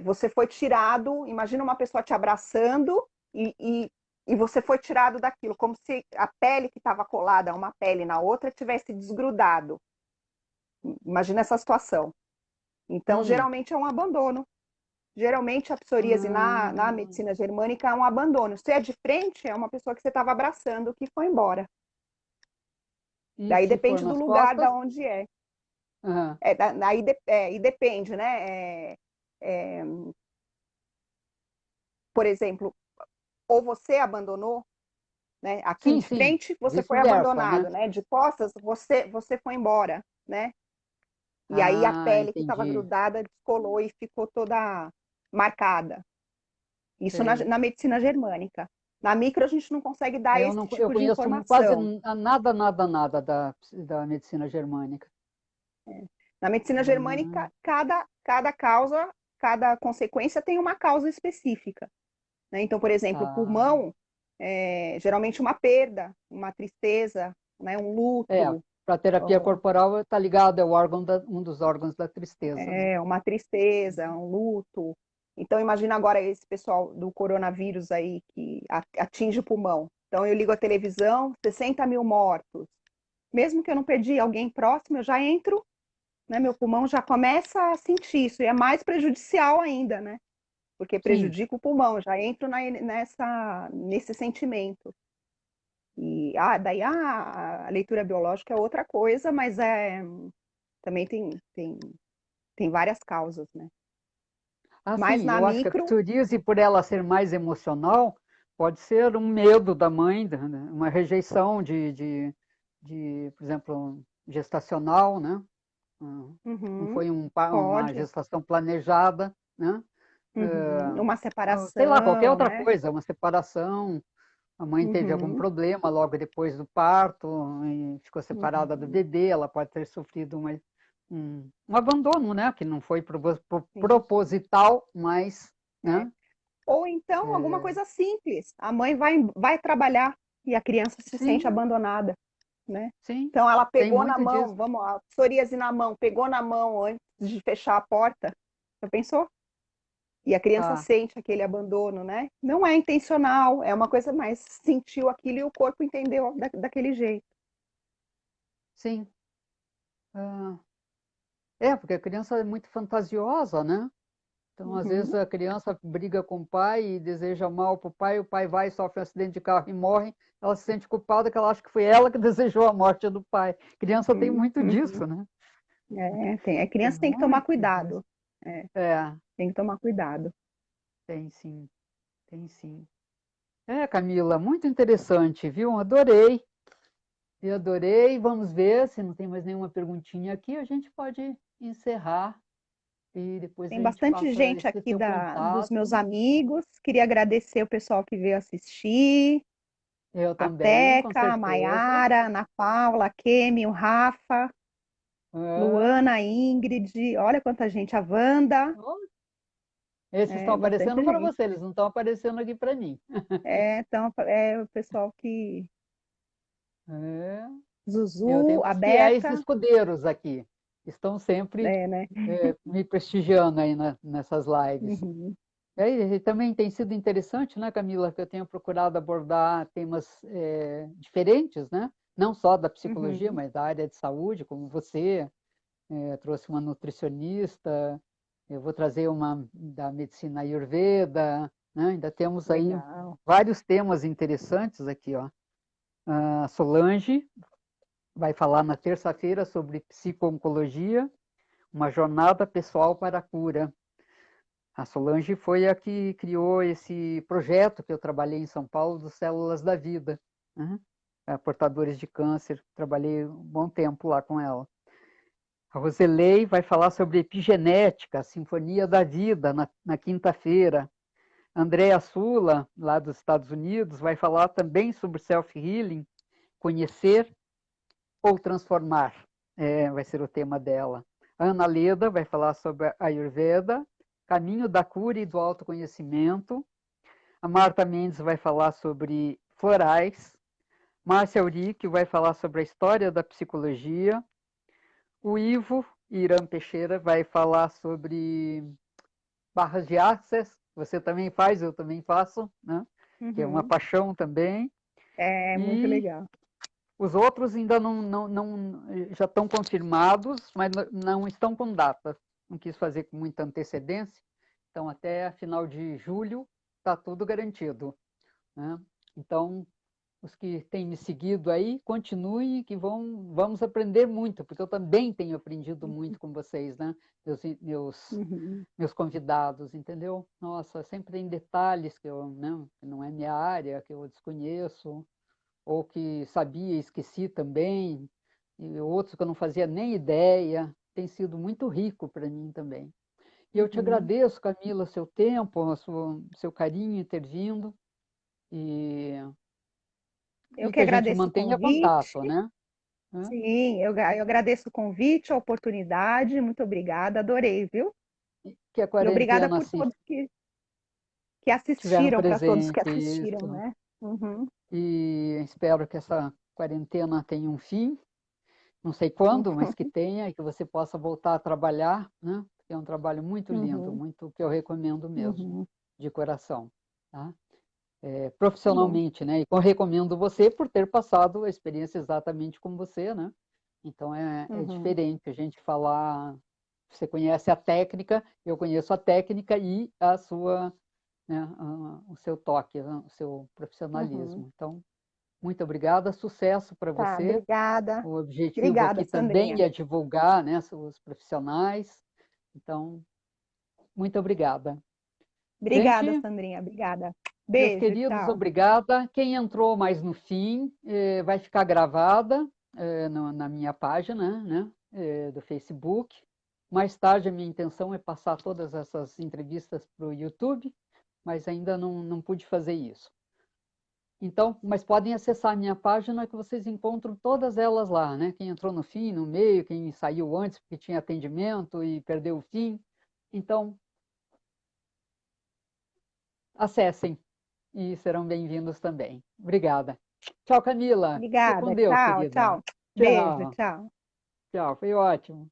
você foi tirado, imagina uma pessoa te abraçando e você foi tirado daquilo, como se a pele que estava colada uma pele na outra tivesse desgrudado. Imagina essa situação. Então, Hum. geralmente é um abandono. Geralmente a psoríase na Ah, medicina germânica é um abandono. Se é de frente, é uma pessoa que você estava abraçando que foi embora. e Daí se for depende do nas lugar costas? da onde é. Ah, E depende, né? É, por exemplo, ou você abandonou, né? Aqui sim, de sim. frente você foi Vice-versa, né? abandonado, né? De costas você foi embora, né? E aí a Ah, pele que estava entendi. grudada descolou e ficou toda. marcada. Isso sei. na medicina germânica. Na micro, a gente não consegue dar Eu esse não, eu tipo de conheço quase informação. nada da medicina germânica. Na medicina Hum, germânica, cada causa, cada consequência tem uma causa específica. Né? Então, por exemplo, o tá. pulmão, geralmente uma perda, uma tristeza, né? Um É, luto, para terapia ou, corporal está ligado, é o órgão um dos órgãos da tristeza, né? uma tristeza, um luto. Então, imagina agora esse pessoal do coronavírus aí que atinge o pulmão. Então, eu ligo a televisão, 60 mil mortos. Mesmo que eu não perdi alguém próximo, eu já entro, né? Meu pulmão já começa a sentir isso, e é mais prejudicial ainda, né? Porque Sim, prejudica o pulmão, já entro nesse sentimento. E daí a leitura biológica é outra coisa, mas também tem várias causas, né? Mas sim, na eu acho que a micro, psoríase, por ela ser mais emocional, pode ser um medo da mãe, né? Uma rejeição por exemplo, gestacional, né? Não uhum, foi uma pode, gestação planejada, né? uma Sei lá, qualquer separação, outra né? coisa, uma separação, a mãe teve algum Uhum, problema logo depois do parto e ficou separada do uhum, bebê, ela pode ter sofrido um abandono, né? Que não foi sim. proposital, mas, É. né? Ou então alguma É, coisa simples. A mãe vai trabalhar e a criança se sente sim, abandonada, né? sim, Então ela tem pegou na muito disso. mão, vamos lá, psoríase na mão, pegou na mão antes de fechar a porta. Já pensou? E a criança Tá, sente aquele abandono, né? Não é intencional, é uma coisa mais sentiu aquilo e o corpo entendeu daquele jeito. sim. Ah, porque a criança é muito fantasiosa, né? Então, às vezes, Uhum, a criança briga com o pai e deseja mal para o pai vai, sofre um acidente de carro e morre. Ela se sente culpada que ela acha que foi ela que desejou a morte do pai. Criança tem uhum, muito uhum. disso, né? A Tem criança tem que tomar muito disso. cuidado. É, É, tem que tomar cuidado. tem sim, tem sim. Camila, muito interessante, viu? Adorei. Eu adorei. Vamos ver se não tem mais nenhuma perguntinha aqui. A gente pode encerrar e depois a Tem gente bastante passa gente esse aqui seu dos meus contato. amigos. Queria agradecer o pessoal que veio assistir. Eu A também, com Teca, a certeza. Maiara, a Ana Paula, a Kemi, o Rafa, É. Luana, a Ingrid. Olha quanta gente. A Wanda. Esses estão É, bastante aparecendo para gente. você, eles não estão aparecendo aqui para mim. Então, é o pessoal que. É. Eu Zuzu, tenho a meus fiéis Beca. escudeiros aqui. Estão sempre Né? me prestigiando aí nessas lives. Uhum, E também tem sido interessante, né, Camila, que eu tenho procurado abordar temas diferentes, né? Não só da psicologia, uhum. mas da área de saúde, como você trouxe uma nutricionista, eu vou trazer uma da medicina Ayurveda, né? Ainda temos aí Legal. vários temas interessantes aqui, ó. A Solange vai falar na terça-feira sobre psico-oncologia, uma jornada pessoal para a cura. A Solange foi a que criou esse projeto que eu trabalhei em São Paulo, dos Células da Vida, né? Portadores de câncer. Trabalhei um bom tempo lá com ela. A Roselei vai falar sobre epigenética, a Sinfonia da Vida, na quinta-feira. A Andrea Sula, lá dos Estados Unidos, vai falar também sobre self-healing, conhecer ou transformar, vai ser o tema dela. A Ana Leda vai falar sobre a Ayurveda, caminho da cura e do autoconhecimento. A Marta Mendes vai falar sobre florais. Márcia Auric vai falar sobre a história da psicologia. O Ivo Irã Peixeira vai falar sobre barras de access. Você também faz, eu também faço, né? Que é uma Uhum. paixão também. É muito E legal. os outros ainda já estão confirmados, mas não estão com data. Não quis fazer com muita antecedência. Então, até final de julho, está tudo garantido, né? Então, os que têm me seguido aí, continuem, que vamos aprender muito, porque eu também tenho aprendido muito com vocês, né? Meus, Uhum. meus convidados, entendeu? Nossa, sempre tem detalhes que não é minha área, que eu desconheço, ou que sabia e esqueci também, e outros que eu não fazia nem ideia. Tem sido muito rico para mim também. E eu te agradeço, Camila, seu tempo, seu carinho em ter vindo. E, Eu e que que a gente agradeço o mantenha convite. contato, né? Sim, eu agradeço o convite, a oportunidade. Muito obrigada, adorei, viu? Que a E obrigada quarentena por se todos que tiveram assistiram, para todos que presente, assistiram, isso. né? Uhum, E espero que essa quarentena tenha um fim. Não sei quando, mas que tenha, e que você possa voltar a trabalhar, né? Porque é um trabalho muito lindo, uhum, muito que eu recomendo mesmo, uhum. de coração, tá? Tá bom. Profissionalmente, né? E eu recomendo você por ter passado a experiência exatamente como você, né? Então é Uhum, diferente a gente falar. Você conhece a técnica, eu conheço a técnica e a sua, né, o seu toque, né, o seu uhum. profissionalismo. Então, muito obrigada, sucesso para Tá, você. obrigada. O objetivo Obrigada, aqui também Sandrinha. é divulgar, né, os profissionais. Então, muito obrigada. Obrigada, Gente, Sandrinha. Obrigada. meus Beijo, queridos, tchau. obrigada. Quem entrou mais no fim, vai ficar gravada na minha página, né, do Facebook. Mais tarde, a minha intenção é passar todas essas entrevistas para o YouTube, mas ainda não pude fazer isso. Então, mas podem acessar a minha página que vocês encontram todas elas lá, né? Quem entrou no fim, no meio, quem saiu antes porque tinha atendimento e perdeu o fim. Então, acessem e serão bem-vindos também. Obrigada. Tchau, Camila. Fica com Obrigada. Deus, Tchau, querida. tchau. Beijo, Tchau. tchau. Tchau, foi ótimo.